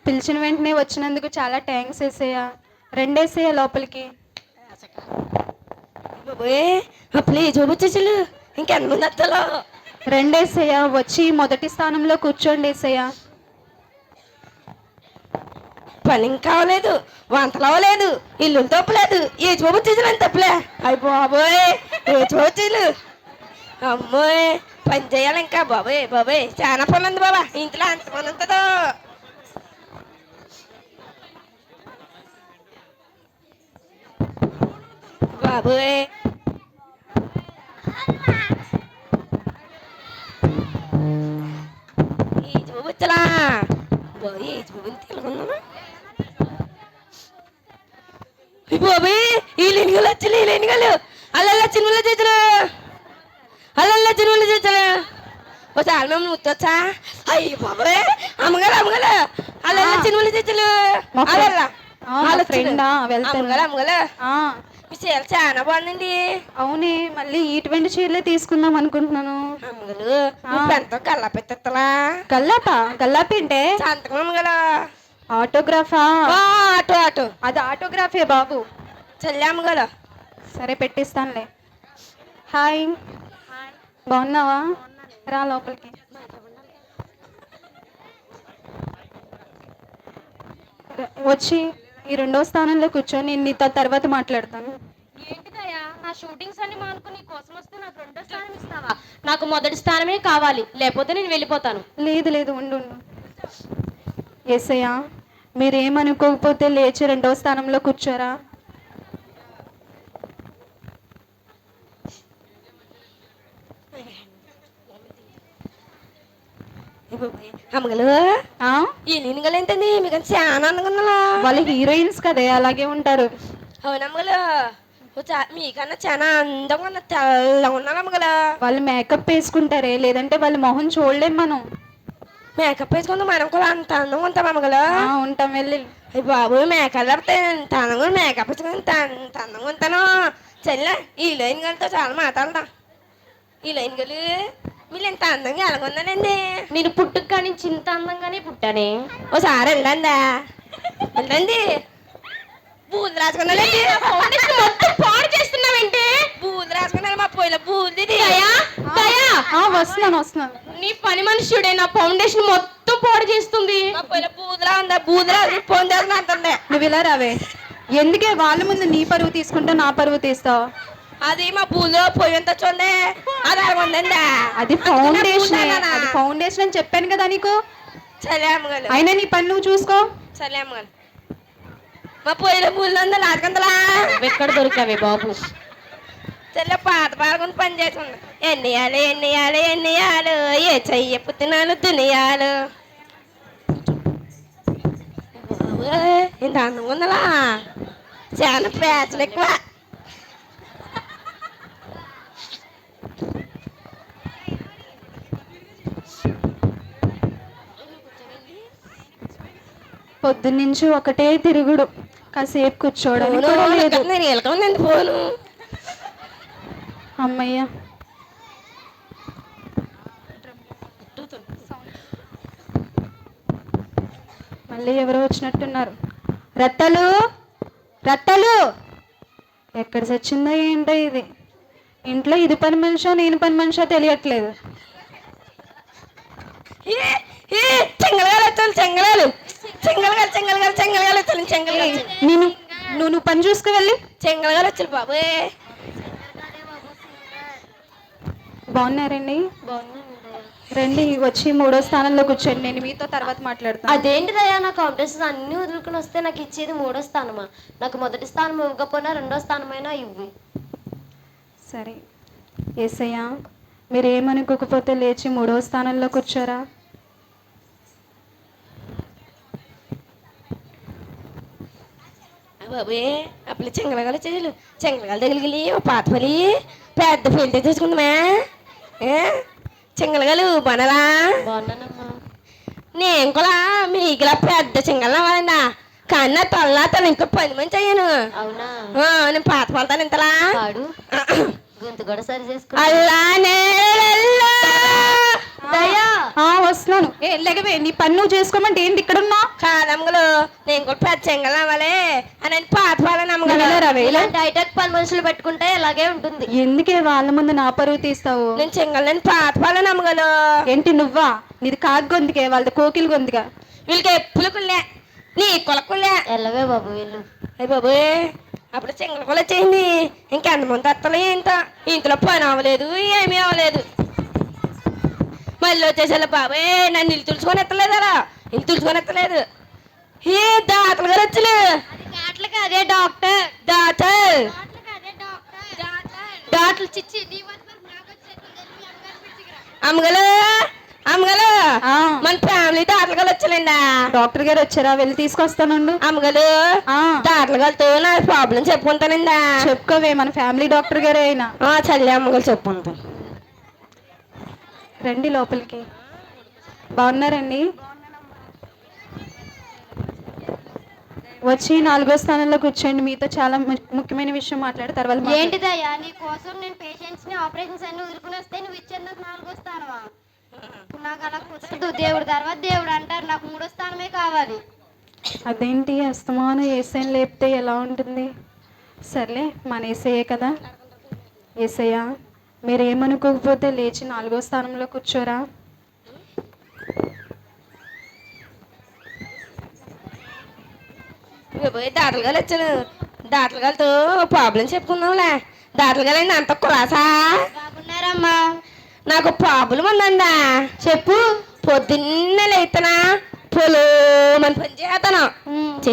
పిలిచిన వెంటనే వచ్చినందుకు చాలా థ్యాంక్స్ ఏసయ్యా. రెండేసయ్యా లోపలికి. బాబోయ్ అప్పుడు ఈజుబాబుచ్చులు ఇంకెంతమంది వస్తాలో. రెండేసయ్యా, వచ్చి మొదటి స్థానంలో కూర్చోండి ఏసయ్యా. పని ఇంకా అవ్వలేదు, వంటలు అవ్వలేదు, ఇల్లు తప్పలేదు, ఏ చూపుచ్చేసాను అని తప్పలే. అయ్యి బాబోయ్ ఏ చూపుచ్చేలు అమ్మోయ్ పని చేయాలి ఇంకా. బాబోయ్ చాలా పని ఉంది బాబా ఇంట్లో అంత పని ఉంటుందో. బాబోయ్ ఈ చూపుచ్చలా బాబోయ్ ఏ చూపుని తెలుగుందా బాబోయ్. ఈ లెనిగలు వచ్చి ఈ లెనిగలు అల్లల్లా చినువులు చేతులు ఓ చాలా మేము ముట్టొచ్చా. అయ్యి బాబోయ్ అమ్మగారు అల్లల్లా చినువులు చేతులు అమ్మగారు మీ చీర చాలా బాగుందండి. అవునే, మళ్ళీ ఇటువంటి చీరలే తీసుకుందాం అనుకుంటున్నాను. అమ్మగారు ఎంతో గల్లా పెట్టలా. గల్లాపి అంటే సంతకం అమ్మగారు. ఆటోగ్రాఫా? ఆటో అది ఆటోగ్రాఫే బాబు. చెల్లి అమ్మగారు. సరే పెట్టిస్తానులే. హాయ్, బాగున్నావా? రా లోపలికి. వచ్చి ఈ రెండవ స్థానంలో కూర్చో, నేను నీతో తర్వాత మాట్లాడతాను. ఏంటిదయ్యా, నా షూటింగ్స్ అన్ని మానుకుని నీ కోసం వస్తే నాకు రెండో స్థానం ఇస్తావా? నాకు మొదటి స్థానమే కావాలి, లేకపోతే నేను వెళ్ళిపోతాను. లేదు ఉండు. యేసయ్యా, మీరేమనుకోకపోతే లేచి రెండవ స్థానంలో కూర్చోరా. అమ్మగలు ఈ నీనుగలు ఏంటండి మీకు చాలా అందంగా ఉందా? వాళ్ళు హీరోయిన్స్ కదే, అలాగే ఉంటారు. అవునమ్మగలు మీకన్నా చాలా అందంగా ఉన్న తెల్లగా ఉన్నారు అమ్మగలు. వాళ్ళు మేకప్ వేసుకుంటారే, లేదంటే వాళ్ళ మొహం చూడలేం మనం. మేకప్ వేసుకుందాం మనం కూడా అంత అందంగా ఉంటాం అమ్మగలు. ఉంటాం, వెళ్ళి. అయ్యి బాబు మేకప్ ఎంత అందంగా మేకప్ వేసుకుని అంత అందంగా ఉంటాను. చెల్లె ఈ లైన్ గలతో చాలా మాట్లాడతా. ఈ లైన్ గలు మీరు ఎంత అందంగా ఎలాగొందానండి. నేను పుట్టుక నుంచి ఇంత అందంగానే పుట్టానే. ఓసారి వెళ్ళండి బూలు రాసుకున్నానండి. మొత్తం పాడు చేస్తున్నావేంటి? బూలు రాసుకున్నాను మా పొయ్యిలో బూలు. వస్తున్నాను. నీ పని మనుషుడే నా ఫౌండేషన్ మొత్తం పాడు చేస్తుంది. మా పొయ్యిలో బూదులా ఉందా? బూదులా ఫోన్ చేస్తున్నా అంటుంది. నువ్వు ఇలా రావే, ఎందుకే వాళ్ళ ముందు నీ పరువు తీసుకుంటా నా పరువు తీస్తావు? అది మా బూలో పొయ్యి ఎంత చూడండి, అది అలాగుందండి. అది ఫౌండేషన్ అని చెప్పాను కదా నీకు. సరే అమ్మగారు, అయినా నీ పని నువ్వు చూసుకో. సరే అమ్మగారు. మా పొయ్యిలో బూలు ఉందా? లాదుకుందలా ఎక్కడ దొరికావే బాబు? సరే పాత పాడుకుని పని చేసుకుందా. ఎన్నియాలు ఏ చెయ్య పుట్టినాలు దునియాలు. ఇంత అందంగా ఉందలా, చాలా పేచలు ఎక్కువ. పొద్దున్నుంచి ఒకటే తిరుగుడు, కాసేపు కూర్చోవడానికి కూడా లేదు. నేను వెళ్ళకండి ఫోను. అమ్మయ్య, మళ్ళీ ఎవరో వచ్చినట్టున్నారు. రత్తలు ఎక్కడ చచ్చిందో ఏంటో ఇది. ఇంట్లో ఇది పని మనిషో నేను పని మనిషో తెలియట్లేదు. చెంగలగాలు వచ్చాను, చెంగలాలు చెంగలగాలు చెంగలగాలు చెంగలగాలు వచ్చాను, చెంగలగాలు నేను నువ్వు పని చూసుకు వెళ్ళి. చెంగలగాలు వచ్చాను బాబోయ్. బాగున్నారండి? రండి వచ్చి 3వ స్థానంలో కూర్చోండి, నేను మీతో తర్వాత మాట్లాడతాను. అదేంటిదయ్యా, నా కాంపిటీషన్ అన్ని వదులుకుని వస్తే నాకు ఇచ్చేది 3వ స్థానమా? నాకు మొదటి స్థానం ఇవ్వకపోయినా 2వ స్థానమైనా ఇవ్వి. సరే యేసయ్య, మీరు ఏమనుకోకపోతే లేచి 3వ స్థానంలో కూర్చోరా. బాబోయ్ అప్పుడు చెంగలగాలు వచ్చేది, చెంగలగాలు తగిలి ఓ పాత పలి పెద్ద ఫీల్డ్ తీసుకుందామా? చెంగలగాలు బనలా బాగున్నానమ్మా. నేను కూడా మీకులా పెద్ద చెంగల్ అవ్వాలండా, కానీ నా తల ఇంకో 10 మంది అయ్యాను. అవునా? నేను పాత పడతాను ఇంతలా పాడు, గొంతు కూడా సరి చేసుకో. అల్లానే దయా, వస్తున్నాను. లేకవే, నీ పని నువ్వు చేసుకోమంటే ఏంటి ఇక్కడ ఉన్నా? కాదమ్మగలు నేను కూడా పెద్ద చెంగల్ అవ్వాలి అని పాత పడాను అమ్మగలు. ఇలాంటి హైటెక్ పని మనుషులు పెట్టుకుంటే ఇలాగే ఉంటుంది. ఎందుకే వాళ్ళ ముందు నా పరువు తీస్తావు? నేను చెంగల్ నేను పాత పడాను అమ్మగలు. ఏంటి నువ్వా? నీది కాకి గొంతుకే, వాళ్ళది కోకిలు గొంతుగా. వీళ్ళకి ఎప్పుడు కుళ్ళే, నీ కొలకుళ్ళే. ఎల్లవే బాబు వెళ్ళు. అయ్యి బాబోయ్ అప్పుడు చెంగల్ కూడా వచ్చేసింది. ఇంకెంతమంది అత్తలు ఏంట, ఇంట్లో పని అవ్వలేదు, ఏమీ అవ్వలేదు. మళ్ళీ వచ్చేసా బాబాయ్ నన్ను ఇల్లు తుడుచుకొని ఎత్తలేదు, అలా ఇల్లు తుడుచుకొని ఎత్తలేదు. ఏ దాతలు గారు వచ్చలు, అదే డాక్టర్. డాక్టర్ డాక్టర్ చిచ్చి అమ్మగలు అమ్మగలు ఆ, మన ఫ్యామిలీ దాతలు గారు వచ్చాలండి. డాక్టర్ గారు వచ్చారా? వెళ్ళి తీసుకొస్తానుండు. అమ్మగలు ఆ, దాతలు గారితో నా ప్రాబ్లం చెప్పుకుంటానండి. చెప్పుకోవే, మన ఫ్యామిలీ డాక్టర్ గారే అయినా. చల్లి అమ్మగలు చెప్పుకుంటాను. రండి లోపలికి. బాగున్నారండి? వచ్చి 4వ స్థానంలో కూర్చోండి, మీతో చాలా ముఖ్యమైన విషయం మాట్లాడి తర్వాత మాట్లాడతాను. ఏంటిదయ్యా, నీ కోసం నేను పేషెంట్స్ ని ఆపరేషన్స్ అన్ని వదులుకుని వస్తే నువ్వు ఇచ్చేది నాకు 4వ స్థానమా? నాకు అలా కుదరదు. దేవుడు తర్వాత దేవుడు అంటారు, నాకు 3వ స్థానమే కావాలి. అదేంటి అస్తమానం ఏసైని లేపితే ఎలా ఉంటుంది? సర్లే, మన ఏసయ్యే కదా. ఏసయ్య, మీరు ఏమనుకోకపోతే లేచి 4వ స్థానంలో కూర్చోరా. దాతలు గారు వచ్చాను, దాతలు గారితో ప్రాబ్లం చెప్పుకుందాంలే. దాతలు గారు అంత కులాసా? బాగున్నారమ్మా. నాకు ప్రాబ్లం ఉందండా. చెప్పు. పొద్దున్నే లేతనా పొలు మన పని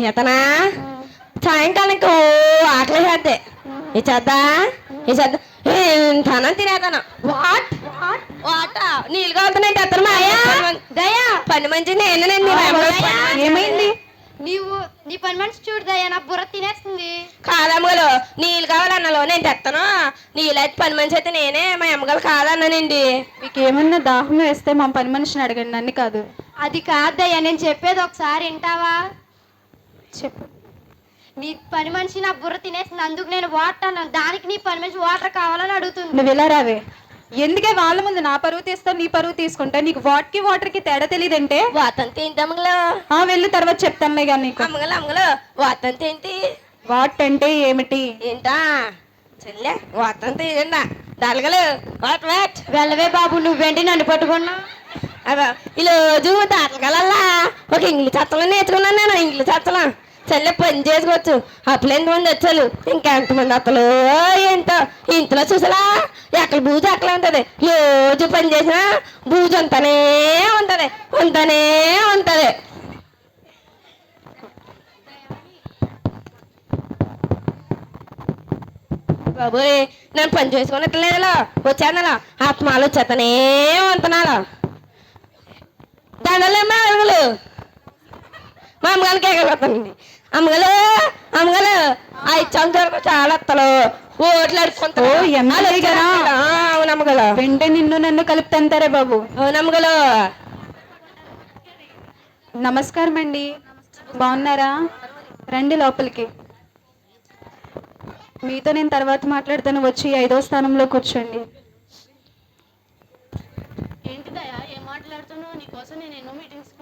చేతనా సాయంకాలం ఆకలి చేద్దే ఇచ్చేద్దా ఇచ్చేద్దా ఇంతనం తినేతాను. వాట్ వాట నీళ్ళు కావుతున్నాయి తెత్తను మాయా దయా, పని మంచి నేను ఏమైంది? నీ పని మనిషి చూడు దయా, నా బుర్ర తినేస్తుంది. కాదమ్మగలు నీళ్ళు కావాలన్నలో నేను తెస్తాను. నీళ్ళైతే పని మనిషి అయితే నేనే, మా అమ్మగలు కాదన్నానండి. మీకు ఏమన్నా దాహం వేస్తే మా పని మనిషిని అడగండి, నన్ను కాదు. అది కాదయ్యా, నేను చెప్పేది ఒకసారి వింటావా? చెప్పు. నీ పని మనిషి నా బుర్ర తినేస్తుంది, అందుకు నేను వాటర్ అన్నాను. దానికి నీ పని మనిషి వాటర్ కావాలని అడుగుతుంది. నువ్వు ఇలా రావే. ఎందుకే వాళ్ళ ముందు నా పరువు తీస్తావు, నీ పరువు తీసుకుంటా? నీకు వాటర్కి తేడా తెలియదంటే వాతంత ఏంటి అమ్మగలు? వెళ్ళి తర్వాత చెప్తానులే కానీ నీకు. అమ్మగలు వాతంత ఏంటి? వాట్ అంటే ఏమిటి? ఏంటా చెల్లె వాతంత ఏంటా దాలగలు వాట్ వాట్ వెళ్ళవే బాబు, నువ్వేంటి నన్ను పట్టుకున్నా? ఈరోజు దాటలగలల్లా ఒక ఇంగ్లీష్ అత్తలు నేర్చుకున్నాను నేను. ఇంగ్లీష్ అత్తలు చెల్లె పని చేసుకోవచ్చు. అప్పులు ఎంతమంది వచ్చారు, ఇంకెంతమంది అత్తలు ఏంటో. ఇంట్లో చూసలా ఎక్కడ బూజు అక్కడ ఉంటది. రోజు పని చేసినా బూజు ఉంటనే ఉంటది ఉంటది. బాబోయ్ నేను పని చేసుకుని ఎట్లేదులో వచ్చానలా ఆత్మాలు వచ్చేతనే ఉంటున్నాలో. దండలేమ్మా అమ్మగలు, మా అమ్మగారికి ఎగరపోతానండి. అమ్మగలు ఐదు సంవత్సరాలకు చాలా అత్తలు ఓట్లు అడుక్కుంటారు. అవునమ్మగలు, వెంటే నిన్ను నన్ను కలుపుతంటారే బాబు. అవునమ్మగలు. నమస్కారం అండి, బాగున్నారా? రండి లోపలికి. మీతో నేను తర్వాత మాట్లాడతాను. వచ్చి 5వ స్థానంలో కూర్చోండి. ఏంటిదయ్యా, ఏం మాట్లాడుతున్నావు? నీకోసం నేను ఎన్నో మీటింగ్స్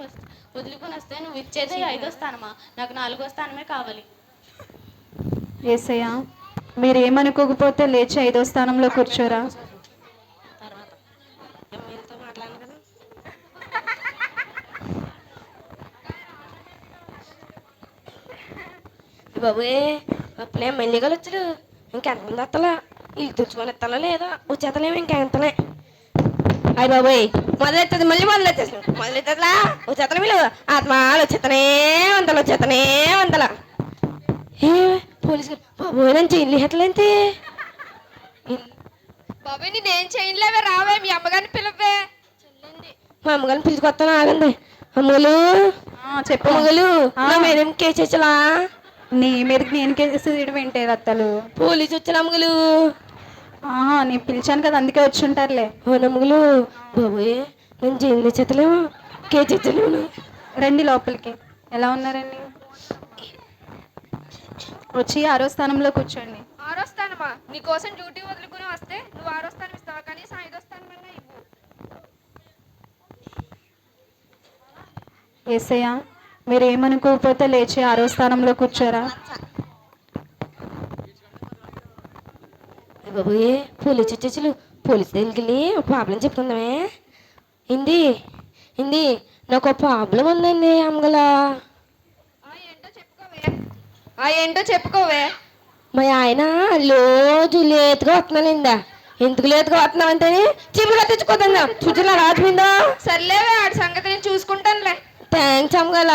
వదులుకొని వస్తే నువ్వు ఇచ్చేది 5వ స్థానమా? నాకు 4వ స్థానమే కావాలి. యేసయ్య, మీరు ఏమనుకోకపోతే లేచి 5వ స్థానంలో కూర్చోరా. మీతో మాట్లాడను కదా. బాబోయ్ అప్పుడే మెల్లిగలు వచ్చాడు. ఇంకెంతమంది వస్తలా ఇల్లు తెచ్చుకొని ఎత్తాలో లేదో వచ్చేతలేము ఇంకెంతనే. అయ్య బాబోయ్ మొదలెత్తది మళ్ళీ మొదలెత్తదిలా వచ్చేతల వీళ్ళు ఆత్మాలు వచ్చేతనే వందల ఏ పోలీసు బాబోయ్ నన్ను జైలు హెట్లేంటి. బాబాయ్ నేనేం చేయలేవే, రావే మీ అమ్మగారిని పిలవే. మా అమ్మగారిని పిలుచుకొస్తాను ఆగండి. అమ్మగలు చెప్పు. అమ్మగలు నా మీద కేసేచ్చలా. నీ మీదకి నేను కేసు తీయడం ఏంటి రత్తలు? పోలీసు వచ్చిన అమ్మగలు. నేను పిలిచాను కదా అందుకే వచ్చి ఉంటారులే. నమ్మగలు బాబోయ్ నేను జైలు తెచ్చేతలేము కేసేచ్చలేము. రండి లోపలికి. ఎలా ఉన్నారండి? వచ్చి 6వ స్థానంలో కూర్చోండి. 6వ స్థానమా? నీకోసం డ్యూటీ వదులుకుని వస్తే నువ్వు 6వ స్థానం ఇస్తావా? కనీసం 5వ స్థానం అన్నా ఇవ్వు. ఏసయ్య మీరు ఏమనుకోకపోతే లేచి 6వ స్థానంలో కూర్చోరా. బాబోయ్ పోలీసు వచ్చేసారు. పోలీసు దగ్గరికి వెళ్ళి ప్రాబ్లం చెప్తుందామే. హిందీ నాకు ఒక ప్రాబ్లం ఉందండి అమ్మగల. ఏంటో చెప్పుకోవే. మా ఆయన రోజు లేటుగా వస్తున్నానండి. ఎందుకు లేటుగా వస్తున్నామంటే చిప్పుగా తెచ్చుకోదా చుట్టూ రాకపోయిందా. సర్లేవే ఆడి సంగతి నేను చూసుకుంటానులే. థ్యాంక్స్ అమ్మగల.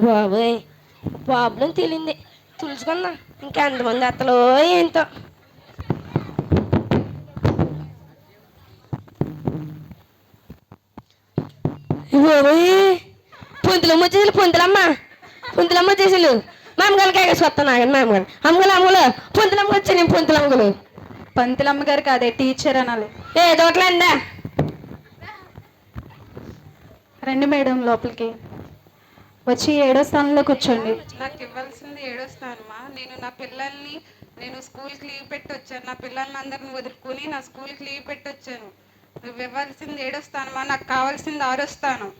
బాబోయ్ ప్రాబ్లం తెలియంది తులుచుకుందా. ఇంకెంతమంది అత్తలో ఏంటో. పొంతులమ్మ వచ్చేసి పొంతులమ్మ వచ్చేసారు. మా అమ్మగారు కేకేసి వస్తాను ఆగండి. మా అమ్మగారు పొంతులమ్మ వచ్చి నేను పొంతులమ్మగలు. పంతులమ్మ గారు కాదే టీచర్ అనాలి. ఏదో ఒకట్లేందా. రండి మేడం లోపలికి. వచ్చి 7వ స్థానంలో కూర్చోండి. నాకు ఇవ్వాల్సింది 7వ స్థానమా? నేను స్కూల్కి లీవ్ పెట్టి వచ్చాను. నా పిల్లల్ని అందరిని వదులుకొని నా స్కూల్కి లీవ్ పెట్టి వచ్చాను. నువ్వు ఇవ్వాల్సింది 7వ స్థానమా? నాకు కావాల్సింది 6వ స్థానం.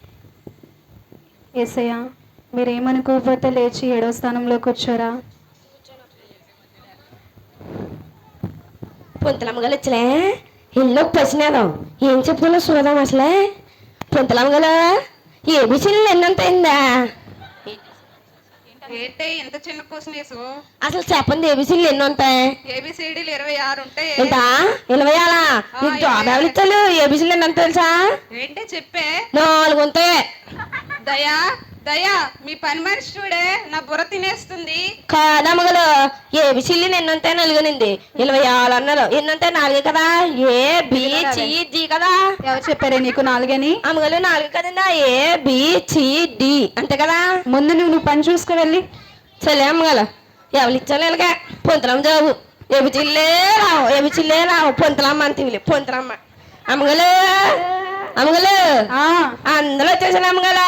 ఏసయ్య మీరు ఏమనుకోకపోతే లేచి 7వ స్థానంలో కూర్చోరా. పొంతులమ్మగలు వచ్చలే ఇల్లు పసినాను. ఏం చెప్పుకున్నా చూద్దాం అసలే. పొంతులమ్మగలు ఏబిసిలు ఎన్నంత అయిందా? ఏంటే ఎంత చిన్న క్వశ్చన్ వేసు? అసలు చెప్పండి ఏబిసిలు ఎన్ని ఉంటాయి? ఏబిసిడీలు 26 ఉంటాయి. ఏంటా 26? నీకు జాబ్ ఎవరు ఇచ్చారు? ఏబిసిలు ఎన్నంత తెలుసా? ఏంటే చెప్పే. 4 ఉంటాయి. దయా మీ పని మనిషి చూడే నా బుర్ర తినేస్తుంది. కాదమ్మగలు ఏబిసిలు ఎన్ని ఉంటాయి? 4 నింది 26 అన్నారు. ఎన్ని ఉంటాయి? 4 కదా. ఏ బి సి డి కదా. ఎవరు చెప్పారే నీకు 4 అని? అమ్మగలు 4 కదండి. ఏ బి సి డి అంతే కదా. ముందు నువ్వు పని చూసుకో వెళ్ళి. సరే అమ్మగల ఎవరు ఇచ్చాను ఇలాగే పొంతులమ్మ జాబు. ఏబిచిల్లే రావు పొంతులమ్మ అంతే. పొంతులమ్మ అమ్మగలు అందరూ వచ్చేసాను అమ్మగల.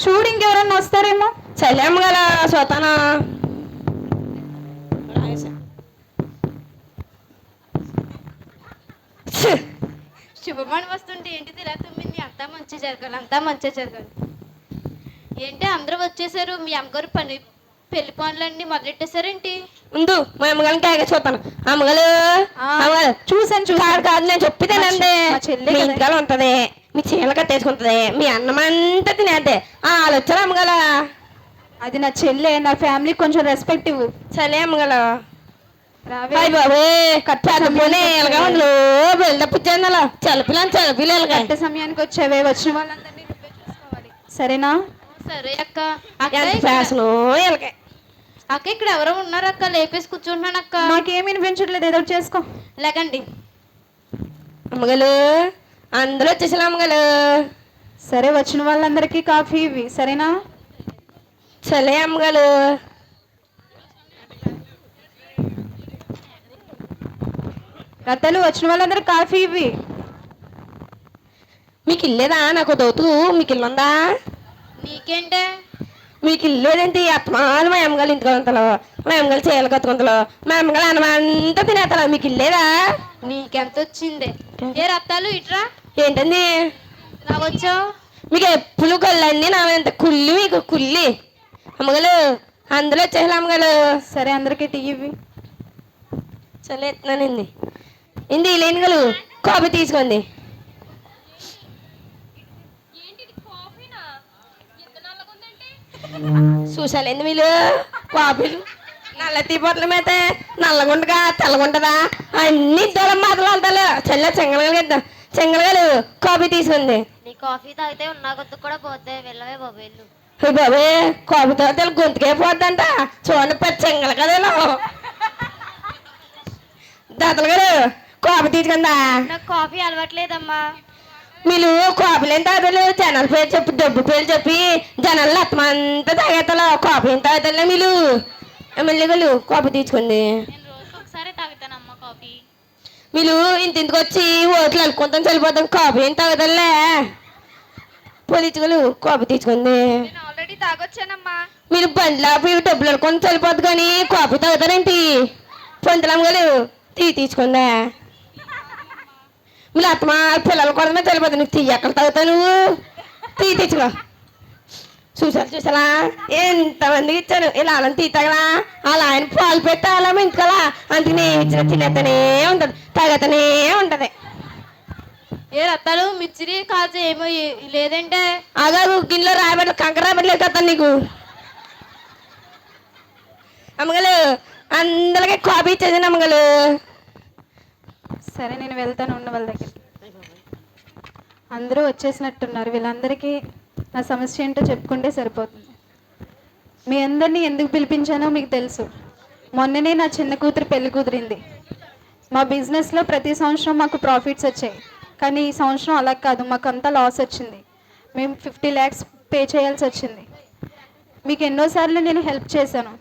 చూడు ఇంకెవరన్నా వస్తారేమో. చలి అమ్మగల చూస్తాను. శుభమని వస్తుంటే ఏంటిది ఇలా తుమ్మింది? అంతా మంచి జరగాలి. ఏంటి అందరూ వచ్చేసారు? మీ అమ్మగారు పెళ్లి పనులన్నీ మొదలెట్టేశారేంటి? ఉండు మా అమ్మగారిని కాగా చూస్తాను. అమ్మగలు చూసాను కాదు నేను చెప్పితేనండి. మా చెల్లి మీ ఇంటికాల ఉంటది, మీ చీల కట్టేసుకుంటది, మీ అన్నమంతా తినేద్దే. వాళ్ళు వచ్చారు అమ్మగల. అది నా చెల్లె. నా ఫ్యామిలీ కొంచెం రెస్పెక్ట్ ఇవ్వు. చలే అమ్మగల. రావే కరెక్ట్ సమయానికి వచ్చావే. వచ్చిన వాళ్ళందరినీ నువ్వే చూసుకోవాలి సరేనా? సరే అక్క. అక్క ఇక్కడ ఎవరో ఉన్నారు అక్క. లేపేసి కూర్చుంటున్నాను అక్క. నాకేమి వినిపించట్లేదు. ఏదో ఒకటి చేసుకో. లేకండి అమ్మగలు అందరూ వచ్చేసారు అమ్మగలు. సరే వచ్చిన వాళ్ళందరికీ కాఫీ ఇవి సరేనా? చలే అమ్మగలు. రత్తలు వచ్చిన వాళ్ళందరికీ కాఫీ ఇవి. మీకు ఇల్లేదా? నాకు దోతు మీకు ఇల్లు ఉందా? నీకేంటే? మీకు ఇల్లు లేదేంటి? అత్తమాలు మా అమ్మగారు ఇంటికి వంతలు, మా అమ్మగారు చీరలు కట్టుకుంతలు, మా అమ్మగారు అన్నమంతా తినేతలు. మీకు ఇల్లేదా? నీకెంత వచ్చింది? ఏ రత్తాలు ఇట్రా. ఏంటండి రావచ్చావు? మీకు ఎప్పుడు కళ్ళండి నా ఎంత కుళ్ళి. మీకు కుళ్ళి అమ్మగలు అందరూ వచ్చేసారు అమ్మగలు. సరే అందరికీ టీ ఇవి. సరే ఎత్తున్నానండి. ఇంది లేనిగలు కాఫీ తీసుకోండి. చూసాలేండి మీరు కాఫీలు నల్ల తీపట్ల మీద నల్లగుండగా తెల్లగుంటదా అన్ని దూరం మాట్లాడతారు. చెంగలగాలు కాఫీ తీసుకుంది. నీ కాఫీ తాగితే ఉన్న కొద్ది కూడా పోతే వెళ్ళవే బాబు వెళ్ళు. బాబే కాఫీ తాగితే గొంతుకే పోద్దంట. చూడండి పెద్ద చెంగల కదా దాతలు గారు కాఫీ తీసుకుందా. నాకు కాఫీ అలవాట్లేదమ్మా. మీరు కాఫీలు ఏం తాగలేదు. జనాల పేరు చెప్పి డబ్బు పేరు చెప్పి జనాలు అత్తమంతా తాగేతలో కాఫీ ఏం తాగుతా మీరు. ఎమ్మెల్యేలు కాఫీ తీసుకోండి. నేను రోజుకి ఒకసారి తాగుతానమ్మా కాఫీ. మీరు ఇంటికి వచ్చి ఓట్లు అనుకుంటాం చనిపోతాం. కాఫీ ఏం తాగుతాలే. పోలీసులు కాఫీ తీసుకోండి. నేను ఆల్రెడీ తాగొచ్చానమ్మా. మీరు బండ్లు ఆపి డబ్బులు అనుకుంటే చనిపోద్దు కానీ కాఫీ తాగుతారేంటి. పొందలమ్మగారు తీసుకోండి. మీరు అత్తమా పిల్లల కోసమే చనిపోతావు. నీకు ఎక్కడ తాగుతావు నువ్వు. తీసుకో. చూసారా ఎంతమందికి ఇచ్చాను. ఇలా అలా తగలా అలా ఆయన పాలు పెట్టి అలా ఇంటికలా అందుకని ఇచ్చిన తినేతనే ఉంటుంది తాగతనే ఉంటది. ఏ రత్తాలు మిర్చిరి కాజు ఏమో లేదంటే ఆగాదు గిన్నెలో రాబెట్ట కంకర రాబెట్టలేదు కదా నీకు. అమ్మగలు అందరికీ కాఫీ ఇచ్చేసాను అమ్మగలు. సరే నేను వెళ్తాను ఉన్న వాళ్ళ దగ్గరికి. అందరూ వచ్చేసినట్టున్నారు. వీళ్ళందరికీ నా సమస్య ఏంటో చెప్పుకుంటే సరిపోతుంది. మీ అందరినీ ఎందుకు పిలిపించానో మీకు తెలుసు. మొన్ననే నా చిన్న కూతురు పెళ్లి కుదిరింది. మా బిజినెస్లో ప్రతి సంవత్సరం మాకు ప్రాఫిట్స్ వచ్చాయి. కానీ ఈ సంవత్సరం అలా కాదు, మాకు అంతా లాస్ వచ్చింది. మేము 50 lakhs పే చేయాల్సి వచ్చింది. మీకు ఎన్నోసార్లు నేను హెల్ప్ చేశాను.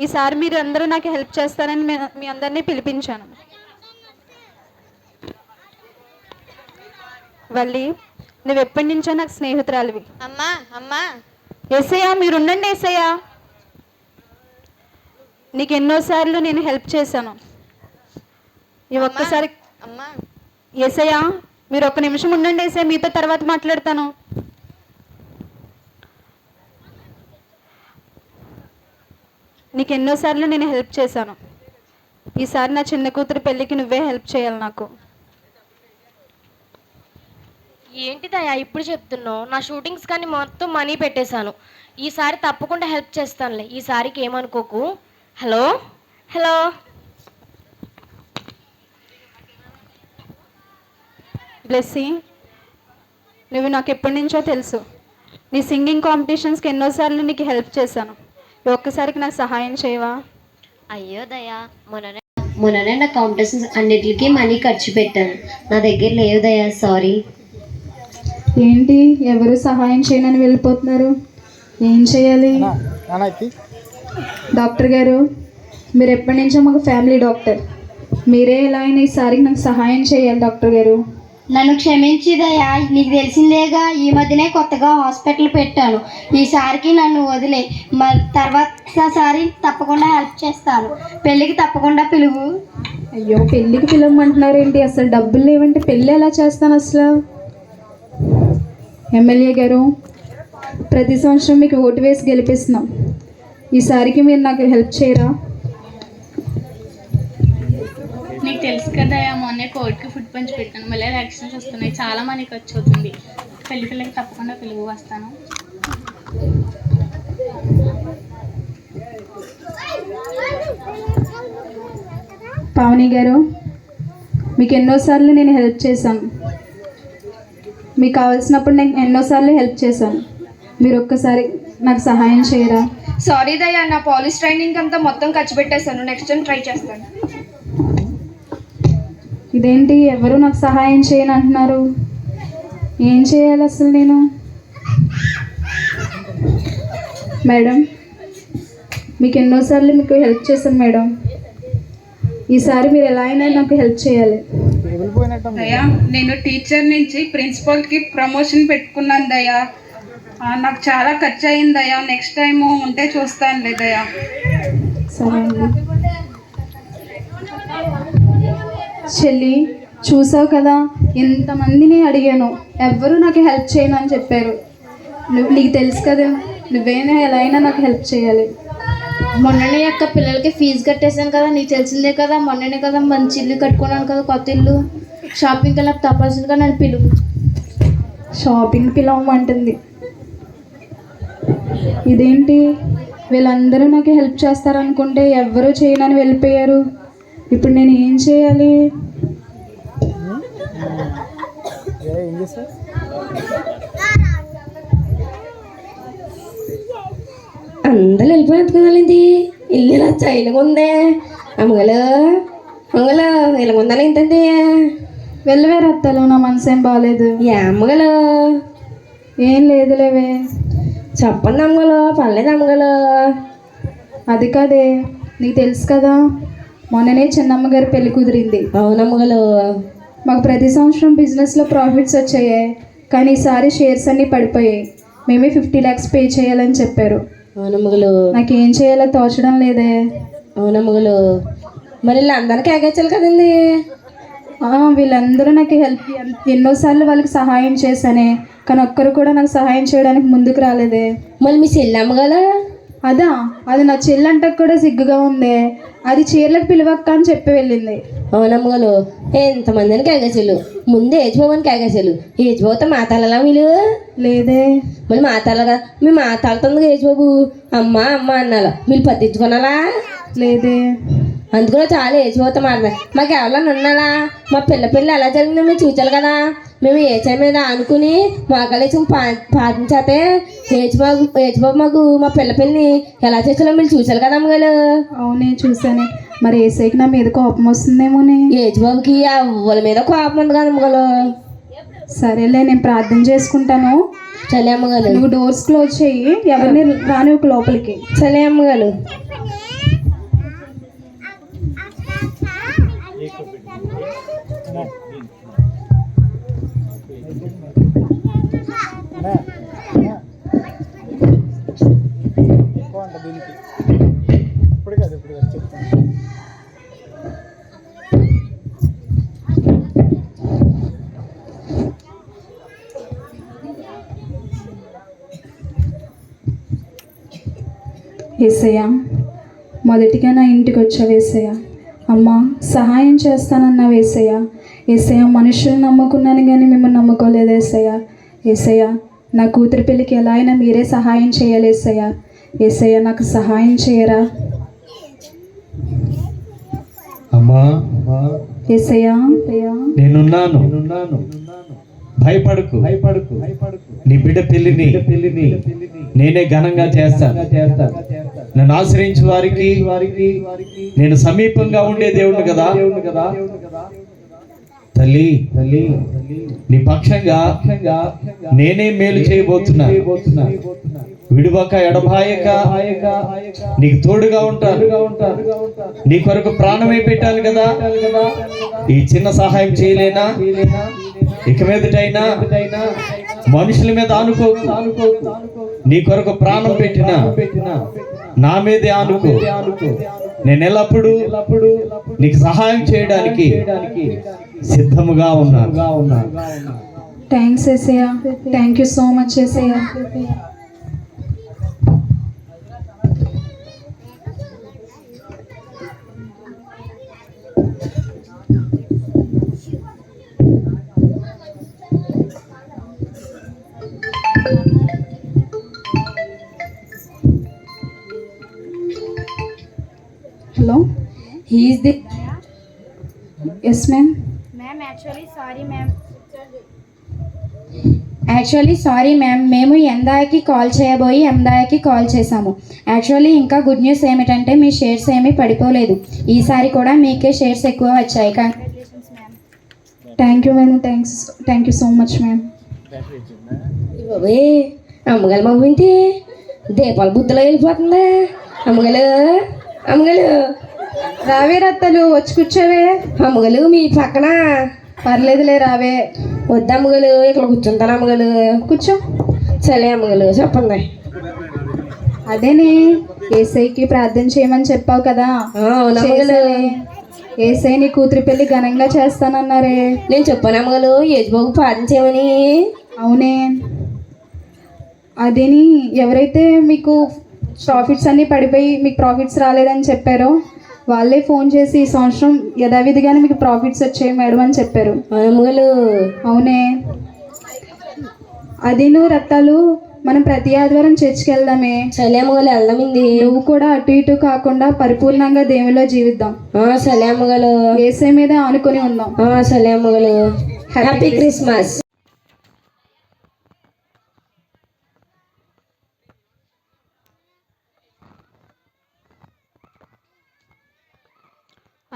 ఈసారి మీరు అందరూ నాకు హెల్ప్ చేస్తారని మీ అందరినీ పిలిపించాను. వల్లి, నువ్వు ఎప్పటి నుంచో నాకు స్నేహితురాలివి. అమ్మా అమ్మా ఏసయ్యా మీరు ఉండండి. ఏసయ్యా నీకు ఎన్నోసార్లు నేను హెల్ప్ చేశాను. ఈ ఒక్కసారి అమ్మా ఏసయ్యా మీరు ఒక్క నిమిషం ఉండండి. ఏసయ్యా మీతో తర్వాత మాట్లాడతాను. నీకు ఎన్నోసార్లు నేను హెల్ప్ చేశాను. ఈసారి నా చిన్న కూతురు పెళ్ళికి నువ్వే హెల్ప్ చేయాలి నాకు. ఏంటి దయా ఇప్పుడు చెప్తున్నావు? నా షూటింగ్స్ కానీ మొత్తం మనీ పెట్టేశాను. ఈసారి తప్పకుండా హెల్ప్ చేస్తానులే. ఈసారికి ఏమనుకోకు. హలో హలో బ్లెస్సీ, నువ్వు నాకు ఎప్పటి నుంచో తెలుసు. నీ సింగింగ్ కాంపిటీషన్స్కి ఎన్నోసార్లు నీకు హెల్ప్ చేశాను. ఒక్కసారికి నాకు సహాయం చేయవా? అయ్యో దయా మొన్ననే నా కాంపిటీషన్స్ అన్నిటికీ మనీ ఖర్చు పెట్టాను. నా దగ్గర లేవు దయా, సారీ. ఏంటి ఎవరు సహాయం చేయనని వెళ్ళిపోతున్నారు? ఏం చేయాలి? డాక్టర్ గారు, మీరు ఎప్పటి నుంచో మాకు ఫ్యామిలీ డాక్టర్. మీరే ఎలా అయినా ఈసారికి నాకు సహాయం చేయాలి డాక్టర్ గారు. నన్ను క్షమించిదయా, నీకు తెలిసిందేగా ఈ మధ్యనే కొత్తగా హాస్పిటల్ పెట్టాను. ఈసారికి నన్ను వదిలే, తర్వాతసారి తప్పకుండా హెల్ప్ చేస్తాను. పెళ్ళికి తప్పకుండా పిలువు. అయ్యో పెళ్ళికి పిలవమంటున్నారు ఏంటి? అసలు డబ్బులు లేవంటే పెళ్ళి ఎలా చేస్తాను అసలు? ఎమ్మెల్యే గారు, ప్రతి సంవత్సరం మీకు ఓటు వేసి గెలిపిస్తున్నాం. ఈసారికి మీరు నాకు హెల్ప్ చేయరా? నీకు తెలుసు కదా, మొన్నే కోర్టుకి ఫుడ్ పంచి పెట్టాను. మళ్ళీ ఎలక్షన్స్ వస్తున్నాయి, చాలా మనీ ఖర్చు అవుతుంది. పెళ్ళికి తప్పకుండా పిలువు, వస్తాను. పావని గారు, మీకు ఎన్నోసార్లు నేను హెల్ప్ చేశాను. మీకు కావాల్సినప్పుడు నేను ఎన్నోసార్లు హెల్ప్ చేశాను. మీరు ఒక్కసారి నాకు సహాయం చేయరా? సారీ దయ్యా, నా పోలీస్ ట్రైనింగ్ అంతా మొత్తం ఖర్చు పెట్టేశాను. నెక్స్ట్ టైం ట్రై చేస్తాను. ఇదేంటి ఎవరు నాకు సహాయం చేయను అంటున్నారు? ఏం చేయాలి అసలు నేను? మేడం, మీకు ఎన్నోసార్లు మీకు హెల్ప్ చేశాను మేడం. ఈసారి మీరు ఎలా అయినా నాకు హెల్ప్ చేయాలి. దయా, నేను టీచర్ నుంచి ప్రిన్సిపల్కి ప్రమోషన్ పెట్టుకున్నాను దయా. నాకు చాలా ఖర్చు అయింది దయా. నెక్స్ట్ టైం ఉంటే చూస్తానులే దయా. సరే అండి. చెల్లి, చూసావు కదా, ఎంతమందిని అడిగాను, ఎవ్వరూ నాకు హెల్ప్ చేయను అని చెప్పారు. నీకు తెలుసు కదా, నువ్వేనా ఎలా అయినా నాకు హెల్ప్ చేయాలి. మొన్ననే అక్క పిల్లలకి ఫీజు కట్టేశాను కదా, నీకు తెలిసిందే కదా. మొన్ననే కదా మంచి ఇల్లు కట్టుకున్నాను కదా, కొత్త ఇల్లు. షాపింగ్కి వెళ్ళి తప్పనిసరిగా నన్ను పిలువు. షాపింగ్ పిలవమంటుంది. ఇదేంటి, వీళ్ళందరూ నాకు హెల్ప్ చేస్తారనుకుంటే ఎవ్వరూ చేయనని వెళ్ళిపోయారు. ఇప్పుడు నేను ఏం చేయాలి? అందరూ వెళ్ళిపోయింది కదండి. ఇల్లు ఇలా చైనగా ఉందే. అమ్మగలు అమ్మగలు ఇలా ఉందని ఏంటండి? వెళ్ళవేరు అత్తలు, నా మనసు ఏం బాగాలేదు. ఏ అమ్మగలు? ఏం లేదులేవే. చెప్పండి అమ్మగలు, పర్లేదు అమ్మగలు. అది కాదే, నీకు తెలుసు కదా మొన్ననే చిన్నమ్మ గారి పెళ్లి కుదిరింది. అవునమ్మగలు. మాకు ప్రతి సంవత్సరం బిజినెస్లో ప్రాఫిట్స్ వచ్చాయి, కానీ ఈసారి షేర్స్ అన్నీ పడిపోయాయి. మేమే 50 lakhs పే చేయాలని చెప్పారు. అవునమ్మగలు. నాకేం చేయాలో తోచడం లేదే. అవునమ్మగలు. మరి వీళ్ళందరికీ ఎగచ్చాలి కదండి. వీళ్ళందరూ నాకు హెల్ప్, ఎన్నోసార్లు వాళ్ళకి సహాయం చేశానే, కానీ ఒక్కరు కూడా నాకు సహాయం చేయడానికి ముందుకు రాలేదే. మళ్ళీ మీ చెల్లి అమ్మగల? అదా, అది నా చెల్లంటకు కూడా సిగ్గుగా ఉంది. అది చీరలకు పిలవక్క అని చెప్పి వెళ్ళింది. అవునమ్మగలు. ఎంతమందిని కేగసలు, ముందు ఏజ్బాబుని కేగసలు. ఏజ్బాబుతో మాట్లాడాలా వీళ్ళు? లేదే. మళ్ళీ మాట్లాడగా మీ మాట్లాడుతుంది ఏజ్బాబు అమ్మ అమ్మ అన్నాలా, వీళ్ళు పట్టించుకున్నాలా? లేదే. అందుకనే చాలా ఏజ్బాబుతో మాట్లాడాలి. మాకు ఎవరన్నా ఉన్నాలా? మా పిల్ల ఎలా జరిగిందో మేము చూచాలి కదా. మేము ఏచై మీద అనుకుని మోకాలేసి పాటించేస్తే ఏజ్బాబు మాకు మా పిల్లని ఎలా చేసాలో మీరు చూసారు కదా అమ్మగారు. అవునే చూసానే. మరి ఏసైకి నా మీద కోపం వస్తుందేమోనే. ఏజ్బాబుకి వాళ్ళ మీద కోపం ఉంది కదా అమ్మగారు. సరేలే, నేను ప్రార్థన చేసుకుంటాను. చలే అమ్మగారు. నువ్వు డోర్స్ క్లోజ్ చెయ్యి, ఎవరిని రాని ఒక లోపలికి. చలే అమ్మగారు. ఏసయ్య, మొదటిగా నా ఇంటికి వచ్చావు ఏసయ్య. అమ్మ సహాయం చేస్తానన్నావు ఏసయ్య. ఏసయ్య, మనుషులు నమ్ముకున్నాను కానీ మిమ్మల్ని నమ్ముకోలేదు ఏసయ్య. ఏసయ్య, నా కూతురి పెళ్ళికి ఎలా అయినా మీరే సహాయం చేయాలి ఏసయ్య. ఏసయ్య, నాకు సహాయం చేయరా? అమ్మా ఏసయ్య, నేనున్నాను, భయపడకు. నీ బిడ్డ పెళ్లిని నేనే ఘనంగా చేస్తాను. నన్ను ఆశ్రయించే వారికి నేను సమీపంగా ఉండే దేవుడు కదా. తల్లి నీ పక్షంగా నేనే మేలు చేయబోతున్నా. విడువక ఎడబాయక నీకు తోడుగా ఉంటాను. నీ కొరకు ప్రాణమే పెట్టాను కదా. ఈ చిన్న సహాయం చేయలేనా? ఇక మీదటైనా మనుషుల మీద ఆనుకోకు. నీ కొరకు ప్రాణం పెట్టినా నా మీదే ఆనుకో. నేను ఎల్లప్పుడూ నీకు సహాయం చేయడానికి సిద్ధముగా ఉన్నాను. Thanks Yesayya. Thank you so much Yesayya. Hello, he's the yes ma'am. Actually sorry ma'am, మేము ఎందాకి కాల్ చేయబోయి ఎందాకి కాల్ చేశాము. యాక్చువల్లీ ఇంకా గుడ్ న్యూస్ ఏమిటంటే మీ షేర్స్ ఏమీ పడిపోలేదు. ఈసారి కూడా మీకే షేర్స్ ఎక్కువ వచ్చాయి. Thank you ma'am. Thank you so much ma'am. అమ్మగలు మగ వింటి దీపాల బుద్ధలో వెళ్ళిపోతుందా? అమ్మగలు అమ్మగలు రావే రత్తలు, వచ్చి కూర్చోవే. అమ్మగలు మీ పక్కన. పర్లేదులే రావే. వద్దు అమ్మగలు, ఇక్కడ కూర్చుంటాను అమ్మగలు. కూర్చో. సరే అమ్మగలు, చెప్పండి. అదేనే ఏసైకి ప్రార్థన చేయమని చెప్పావు కదా. అవునమ్మగలు. ఏసై నీ కూతురి పెళ్లి ఘనంగా చేస్తానన్నారే. నేను చెప్పాను అమ్మగలు ఏజ్బాబు ప్రార్థన చేయమని. అవునే. అదేని ఎవరైతే మీకు ప్రాఫిట్స్ అన్నీ పడిపోయి మీకు ప్రాఫిట్స్ రాలేదని చెప్పారో వాళ్ళే ఫోన్ చేసి ఈ సంవత్సరం యథావిధిగానే మీకు ప్రాఫిట్స్ వచ్చాయి మేడం అని చెప్పారు. అమ్మగలు అవునే. అదిను రత్తాలు మనం ప్రతి ఆదివారం చర్చికి వెళ్దామే. సరే అమ్మగలు వెళ్దామండి. నువ్వు కూడా అటు ఇటు కాకుండా పరిపూర్ణంగా దేవులో జీవిద్దాం. సరే అమ్మగలు. ఏసై మీద ఆనుకొని ఉందాం. సరే అమ్మగలు. Happy Christmas.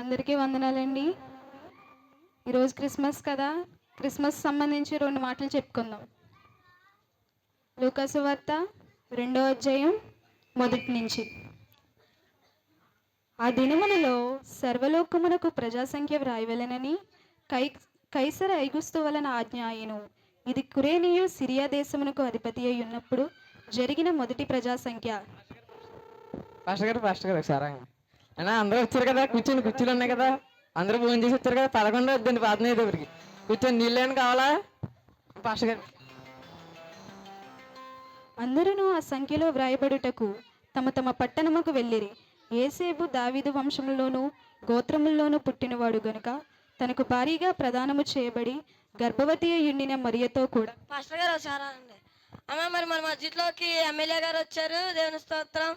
అందరికీ వందనాలండి. ఈరోజు క్రిస్మస్ కదా, క్రిస్మస్ సంబంధించి 2 మాటలు చెప్పుకుందాం. లూకాసు వార్త 2వ అధ్యాయం 1 నుంచి. ఆ దినములలో సర్వలోకమునకు ప్రజాసంఖ్య వ్రాయవలెనని కైసర ఐగుస్తు వలన ఆజ్ఞ అయ్యెను. ఇది కురేనియు సిరియా దేశమునకు అధిపతి అయి ఉన్నప్పుడు జరిగిన మొదటి ప్రజాసంఖ్య. పాస్టర్ గారు ఒకసారి అయినా అందరూ వచ్చారు కదా, కుర్చీలు ఉన్నాయి కదా, అందరూ భోజనం చేసి వచ్చారు కదా. 11 వద్దండి ప్రార్థన దగ్గరికి కూర్చొని నీళ్ళేని కావాలా పాస్టర్ గారు? అందరూ ఆ సంఖ్యలో వ్రాయబడుటకు తమ తమ పట్టణముకు వెళ్ళిరి. యేసేపు దావీదు వంశములోను గోత్రముల్లోనూ పుట్టినవాడు గనుక తనకు భారీగా ప్రదానము చేయబడి గర్భవతి అయ్యుండిన మరియతో కూడా. పాస్టర్ గారు ఒకసారి అండి. అమ్మ మరి మన మస్జిద్లోకి ఎమ్మెల్యే గారు వచ్చారు. దేవుని స్తోత్రం.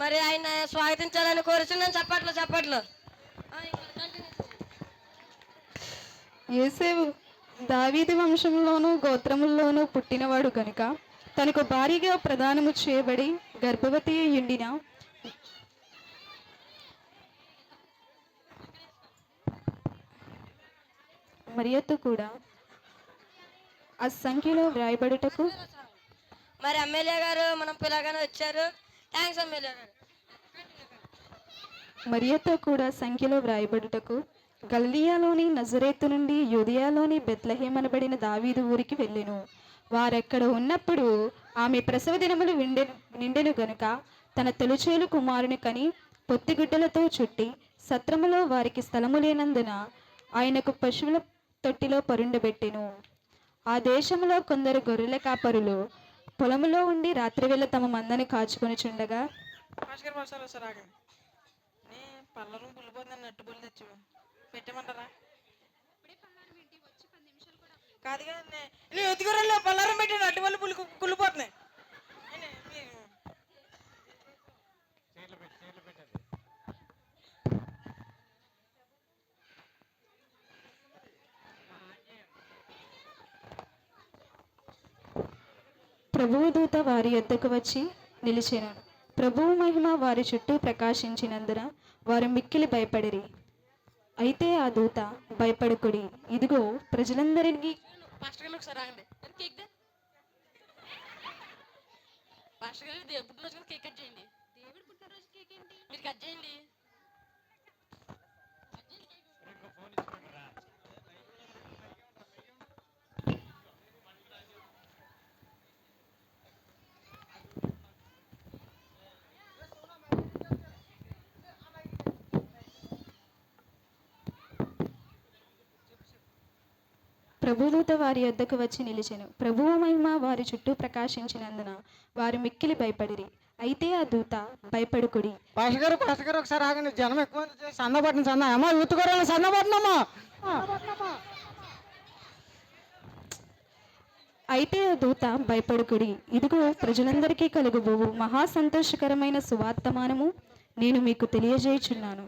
మరి ఆయన స్వాగతించాలని కోరుచున్నాను. చప్పట్లు. యేసేపు దావీదు వంశంలోను గోత్రముల్లోనూ పుట్టినవాడు గనుక తనకు భారీగా ప్రదానము చేయబడి గర్భవతి అయ్యుండిన మరియతో కూడా ఆ సంఖ్యలో వ్రాయబడుటకు. మరి ఎమ్మెల్యే గారు మనం పిల్లగానే వచ్చారు. థ్యాంక్స్ ఎమ్మెల్యే గారు. మరియతో కూడా సంఖ్యలో వ్రాయబడుటకు గలిలియాలోని నజరేతు నుండి యూదయలోని బెత్లెహేము అనబడిన దావీదు ఊరికి వెళ్ళెను. వారెక్కడ ఉన్నప్పుడు ఆమె ప్రసవ దినములు నిండెను గనుక తన తొలిచేలు కుమారుని కని పొత్తిగుడ్డలతో చుట్టి సత్రములో వారికి స్థలము లేనందున ఆయనకు పశువుల తొట్టిలో పరుండబెట్టెను. ఆ దేశంలో కొందరు గొర్రెల కాపరులు పొలములో ఉండి రాత్రివేళ తమ మందని కాచుకొని చుండగా. పళ్ళను పులిపోతుందని అట్టుపుల్లి తెచ్చి పెట్టమంటారా? కాదు కదండి, నేను ఎత్తుకురాలో పల్లారం పెట్టాను. అట్టుపల్లి కుళ్ళిపోతున్నాయి. ప్రభువు దూత వారి యొద్దకు వచ్చి నిలిచెను. ప్రభువు మహిమ వారి చుట్టూ ప్రకాశించినందున వారు మిక్కిలి భయపడిరి. అయితే ఆ దూత, భయపడకుడి, ఇదిగో ప్రజలందరికీ. పాస్టర్ గారు ఒకసారి ఆగండి. కేక్ పాస్టర్ గారు దేవుడి పుట్టినరోజు కేక్ కట్ చేయండి. దేవుడి పుట్టినరోజు కేక్ ఏంటి? మీరు కట్ చేయండి. ప్రభుదూత వారి యొద్దకు వచ్చి నిలిచెను. ప్రభువు మహిమ వారి చుట్టూ ప్రకాశించినందున వారు మిక్కిలి భయపడిరి. అయితే ఆ దూత, భయపడుకుడి. పాస్టర్ గారు ఒకసారి ఆగండి. జనం ఎక్కువ సన్నపట్టిన అమ్మా ఊతుకోరాలి సన్నపట్టినమ్మా. అయితే ఆ దూత, భయపడుకుడి, ఇదిగో ప్రజలందరికీ కలుగుబోవు మహా సంతోషకరమైన సువార్తమానము నేను మీకు తెలియజేయుచున్నాను.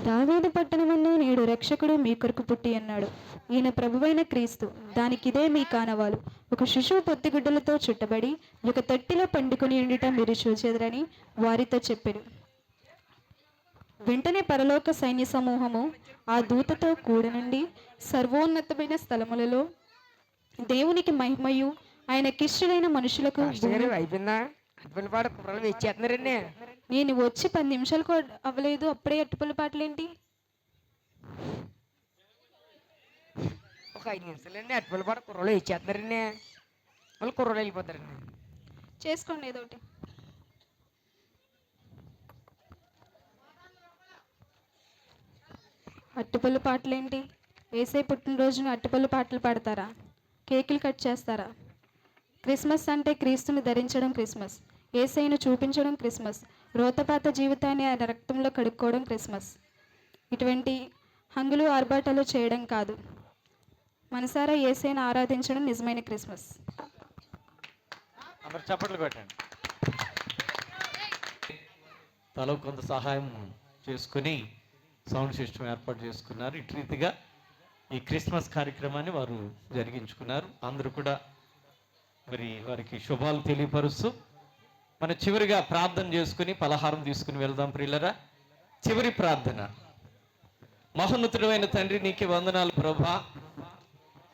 దావీదు పట్టణమందు నేడు రక్షకుడు మీ కొరకు పుట్టి అన్నాడు. ఈయన ప్రభువైన క్రీస్తు. దానికిదే మీ కానవాలు. ఒక శిశువు పొత్తిగుడ్డలతో చుట్టబడి ఒక తొట్టిలో పండుకొని ఉండటం మీరు చూచెదరని వారితో చెప్పెను. వెంటనే పరలోక సైన్య సమూహము ఆ దూతతో కూడనుండి సర్వోన్నతమైన స్థలములలో దేవునికి మహిమయు ఆయన కిష్టులైన మనుషులకు. నేను వచ్చి 10 నిమిషాలు కూడా అవ్వలేదు, అప్పుడే అట్టుపల్లి పాటలేంటి? ఒక 5 నిమిషాలండి. అట్టుపల్లి పాట కుర్రలు ఇచ్చేస్తున్నారండి. మళ్ళీ కుర్రలు వెళ్ళిపోతారండి. చేసుకోండి ఏదో ఒకటి. అట్టుపల్లి పాటలేంటి? యేసయ్య పుట్టినరోజున అట్టుపల్లి పాటలు పాడతారా? కేకులు కట్ చేస్తారా? క్రిస్మస్ అంటే క్రీస్తుని ధరించడం క్రిస్మస్. యేసయ్యను చూపించడం క్రిస్మస్. రోతపాత జీవితాన్ని ఆయన రక్తంలో కడుక్కోవడం క్రిస్మస్. ఇటువంటి హంగులు ఆర్భాటాలు చేయడం కాదు, మనసారా యేసయ్యను ఆరాధించడం నిజమైన క్రిస్మస్. అందరు చప్పట్లు కొట్టండి. తలో కొంత సహాయం చేసుకుని సౌండ్ సిస్టమ్ ఏర్పాటు చేసుకున్నారు. ఇటు రీతిగా ఈ క్రిస్మస్ కార్యక్రమాన్ని వారు జరిగించుకున్నారు. అందరూ కూడా మరి వారికి శుభాలు తెలియపరుస్తూ మన చివరిగా ప్రార్థన చేసుకుని పలహారం తీసుకుని వెళ్దాం ప్రియులరా. చివరి ప్రార్థన. మహోన్నతుడైన తండ్రి, నీకే వందనాలు ప్రభా.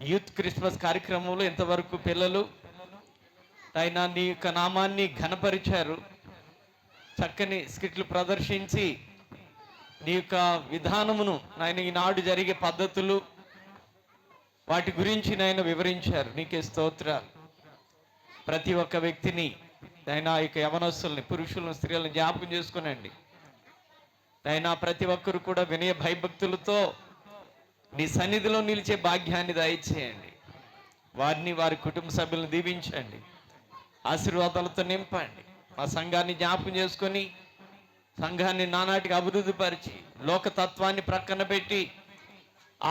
యూత్ క్రిస్మస్ కార్యక్రమంలో ఇంతవరకు పిల్లలు ఆయన నీ యొక్క నామాన్ని ఘనపరిచారు. చక్కని స్కిట్లు ప్రదర్శించి నీ యొక్క విధానమును నాయన ఈనాడు జరిగే పద్ధతులు వాటి గురించి నాయన వివరించారు. నీకే స్తోత్రాలు. ప్రతి ఒక్క వ్యక్తిని ఆయన యొక్క యవనస్తుల్ని, పురుషులను, స్త్రీలను జ్ఞాపకం చేసుకునండి. ఆయన ప్రతి ఒక్కరు కూడా వినయ భయభక్తులతో నీ సన్నిధిలో నిలిచే భాగ్యాన్ని దయచేయండి. వారిని, వారి కుటుంబ సభ్యులను దీవించండి, ఆశీర్వాదాలతో నింపండి. మా సంఘాన్ని జ్ఞాపకం చేసుకొని సంఘాన్ని నానాటికి అభివృద్ధి పరిచి లోకతత్వాన్ని ప్రక్కన పెట్టి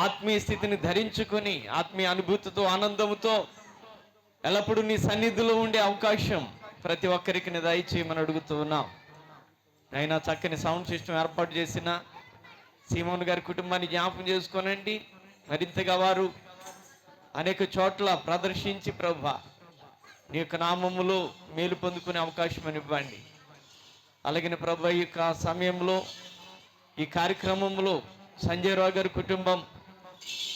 ఆత్మీయ స్థితిని ధరించుకొని ఆత్మీయ అనుభూతితో, ఆనందముతో ఎల్లప్పుడూ నీ సన్నిధిలో ఉండే అవకాశం ప్రతి ఒక్కరికి దయచేయమని అడుగుతూ ఉన్నాం. అయినా చక్కని సౌండ్ సిస్టమ్ ఏర్పాటు చేసిన సీమోన్ గారి కుటుంబాన్ని జ్ఞాపకం చేసుకోనండి. మరింతగా వారు అనేక చోట్ల ప్రదర్శించి ప్రభా నీ యొక్క నామములో మేలు పొందుకునే అవకాశం ఇవ్వండి. అలాగే ప్రభా ఈ యొక్క సమయంలో ఈ కార్యక్రమంలో సంజయ్ రావు గారి కుటుంబం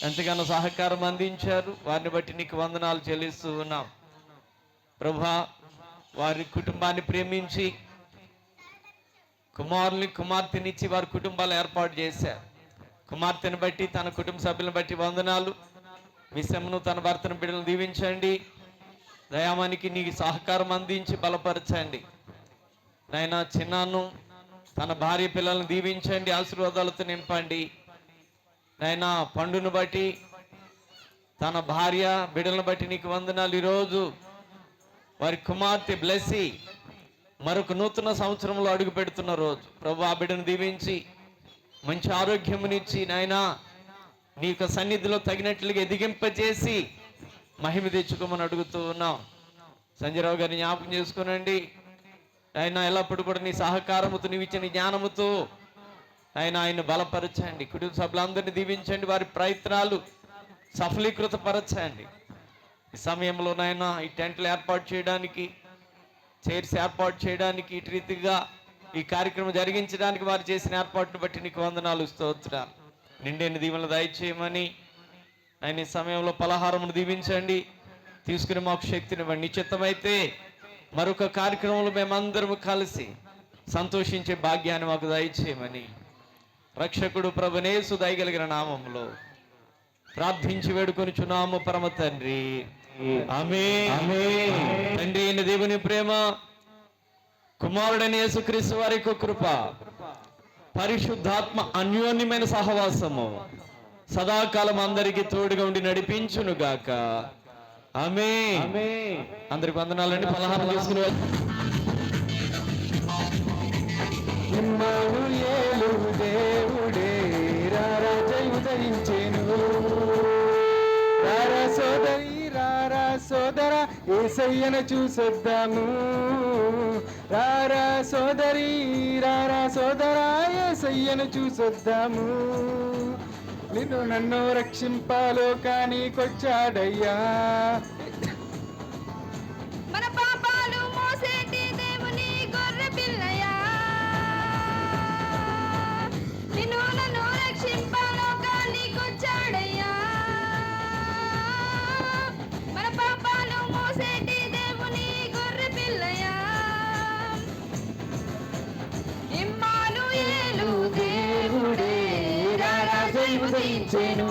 ఎంతగానో సహకారం అందించారు. వారిని బట్టి నీకు వందనాలు చెల్లిస్తూ ఉన్నాం ప్రభా. వారి కుటుంబాన్ని ప్రేమించి కుమార్తెనిచ్చి వారి కుటుంబాలు ఏర్పాటు చేశారు. కుమార్తెను బట్టి, తన కుటుంబ సభ్యులను బట్టి వందనాలు. విషయమును తన భర్తను బిడ్డలను దీవించండి. దయామానికి నీకు సహకారం అందించి బలపరచండి నాయన. చిన్నాను తన భార్య పిల్లలను దీవించండి, ఆశీర్వాదాలతో నింపండి నాయన. పండును బట్టి, తన భార్య బిడ్డలను బట్టి నీకు వందనాలు. ఈరోజు వారి కుమార్తె బ్లెస్సి మరొక నూతన సంవత్సరంలో అడుగు పెడుతున్న రోజు ప్రభు. ఆ బిడ్డను దీవించి మంచి ఆరోగ్యమునిచ్చి నాయన నీ యొక్క సన్నిధిలో తగినట్లుగా ఎదిగింపజేసి మహిమ తెచ్చుకోమని అడుగుతూ ఉన్నాం. సంజయరావు గారిని జ్ఞాపకం చేసుకునండి ఆయన. ఎల్లప్పుడూ కూడా నీ సహకారముతో, నీవు ఇచ్చిన జ్ఞానముతో ఆయన బలపరచండి. కుటుంబ సభ్యులందరినీ దీవించండి, వారి ప్రయత్నాలు సఫలీకృతపరచండి. ఈ సమయంలో నాయన ఈ టెంట్లు ఏర్పాటు చేయడానికి, చైర్స్ ఏర్పాటు చేయడానికి, ఇటు రీతిగా ఈ కార్యక్రమం జరిగించడానికి వారు చేసిన ఏర్పాటును బట్టి నీకు వందనాలు, స్తోత్రాలు. నిండైన దీవెనలు దయచేయమని ఆయన ఈ సమయంలో పలహారమును దీవించండి. తీసుకుని మాకు శక్తినివ్వండి. నిశ్చితమైతే మరొక కార్యక్రమంలో మేమందరము కలిసి సంతోషించే భాగ్యాన్ని మాకు దయచేయమని రక్షకుడు ప్రభునేసు దయగలిగిన నామములో ప్రార్థించి వేడుకొనిచున్నాము పరమ తండ్రి. ఆమేన్. తండ్రి అయిన దేవుని ప్రేమ, కుమారుడైన యేసుక్రీస్తు వారి యొక్క కృప, పరిశుద్ధాత్మ అన్యోన్యమైన సహవాసము సదాకాలం అందరికీ తోడుగా ఉండి నడిపించును గాక. ఆమేన్. అందరికి వందనాలండి. పలహారం చేసుకుని ఇమ్మానుయేలు దేవుడే రారాజై ఉదయించెను. రారా సోదరి, రారా సోదర, యేసయ్యను చూసొద్దాము. రారా సోదరి, రారా సోదర, యేసయ్యను చూసొద్దాము. నిన్ను నన్ను రక్షింపలోకానికొచ్చాడయ్యా. మన పాపాలు మోసేటి దేవుని గొర్రె పిల్లయ్యా. నిన్ను నన్ను రక్షింపలోకానికొచ్చాడయ్యా. మన పాపాలు మోసేటి దేవుని గొర్రె పిల్లయ్యా. ఇమ్మానుయేలు దేవుడే రారాజై ఉదయించెను.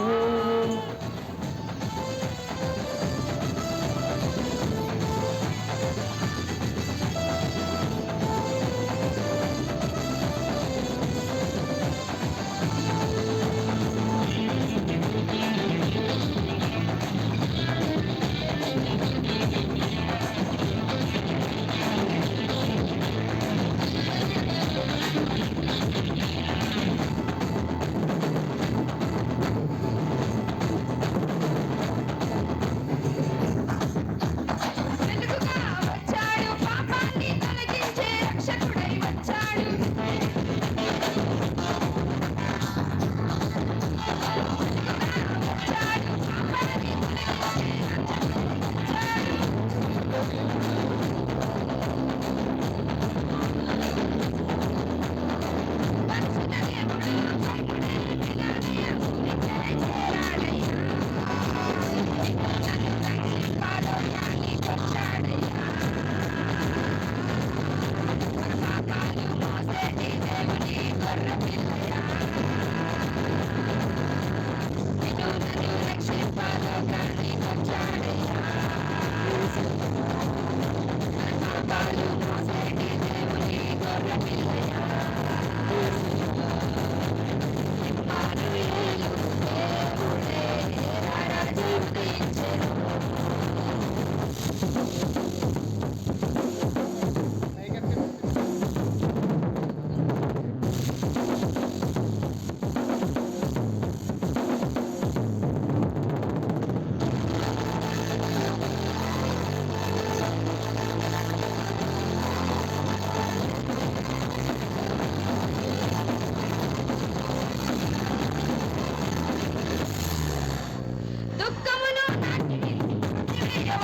దుఃఖమును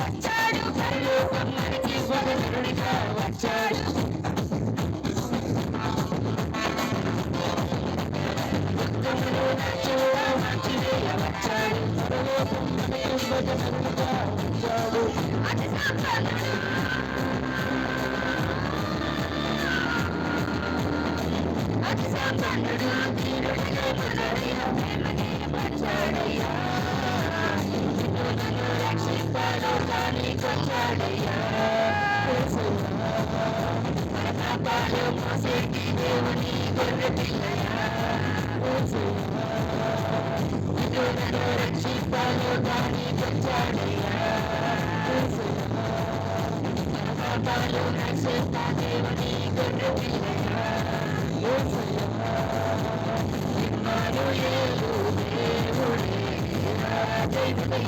వచ్చాడు పరలోకమ్మనికి స్వతంత్రుడిగా వచ్చాడు దుఃఖమును వచ్చాడు పరలోకమ్మనికి స్వతంత్రుడిగా వచ్చాడు అతి సంపన్నుడు అతి సంపన్నుడు తీరుడిగా మొదలైన ప్రేమని పరచాడయ్యా రక్షిస్తాడు దానికొచ్చాడయ్యా పాపాలు మోసేటి దేవుని గొర్రె పిల్లయ్యా రక్షిస్తాడు దానికొచ్చాడయ్యా పాపాలు రక్షిస్తా దేవుని గొర్రె పిల్లయ్యా ఇమ్మానుయేలు దేవుడే దేవుడే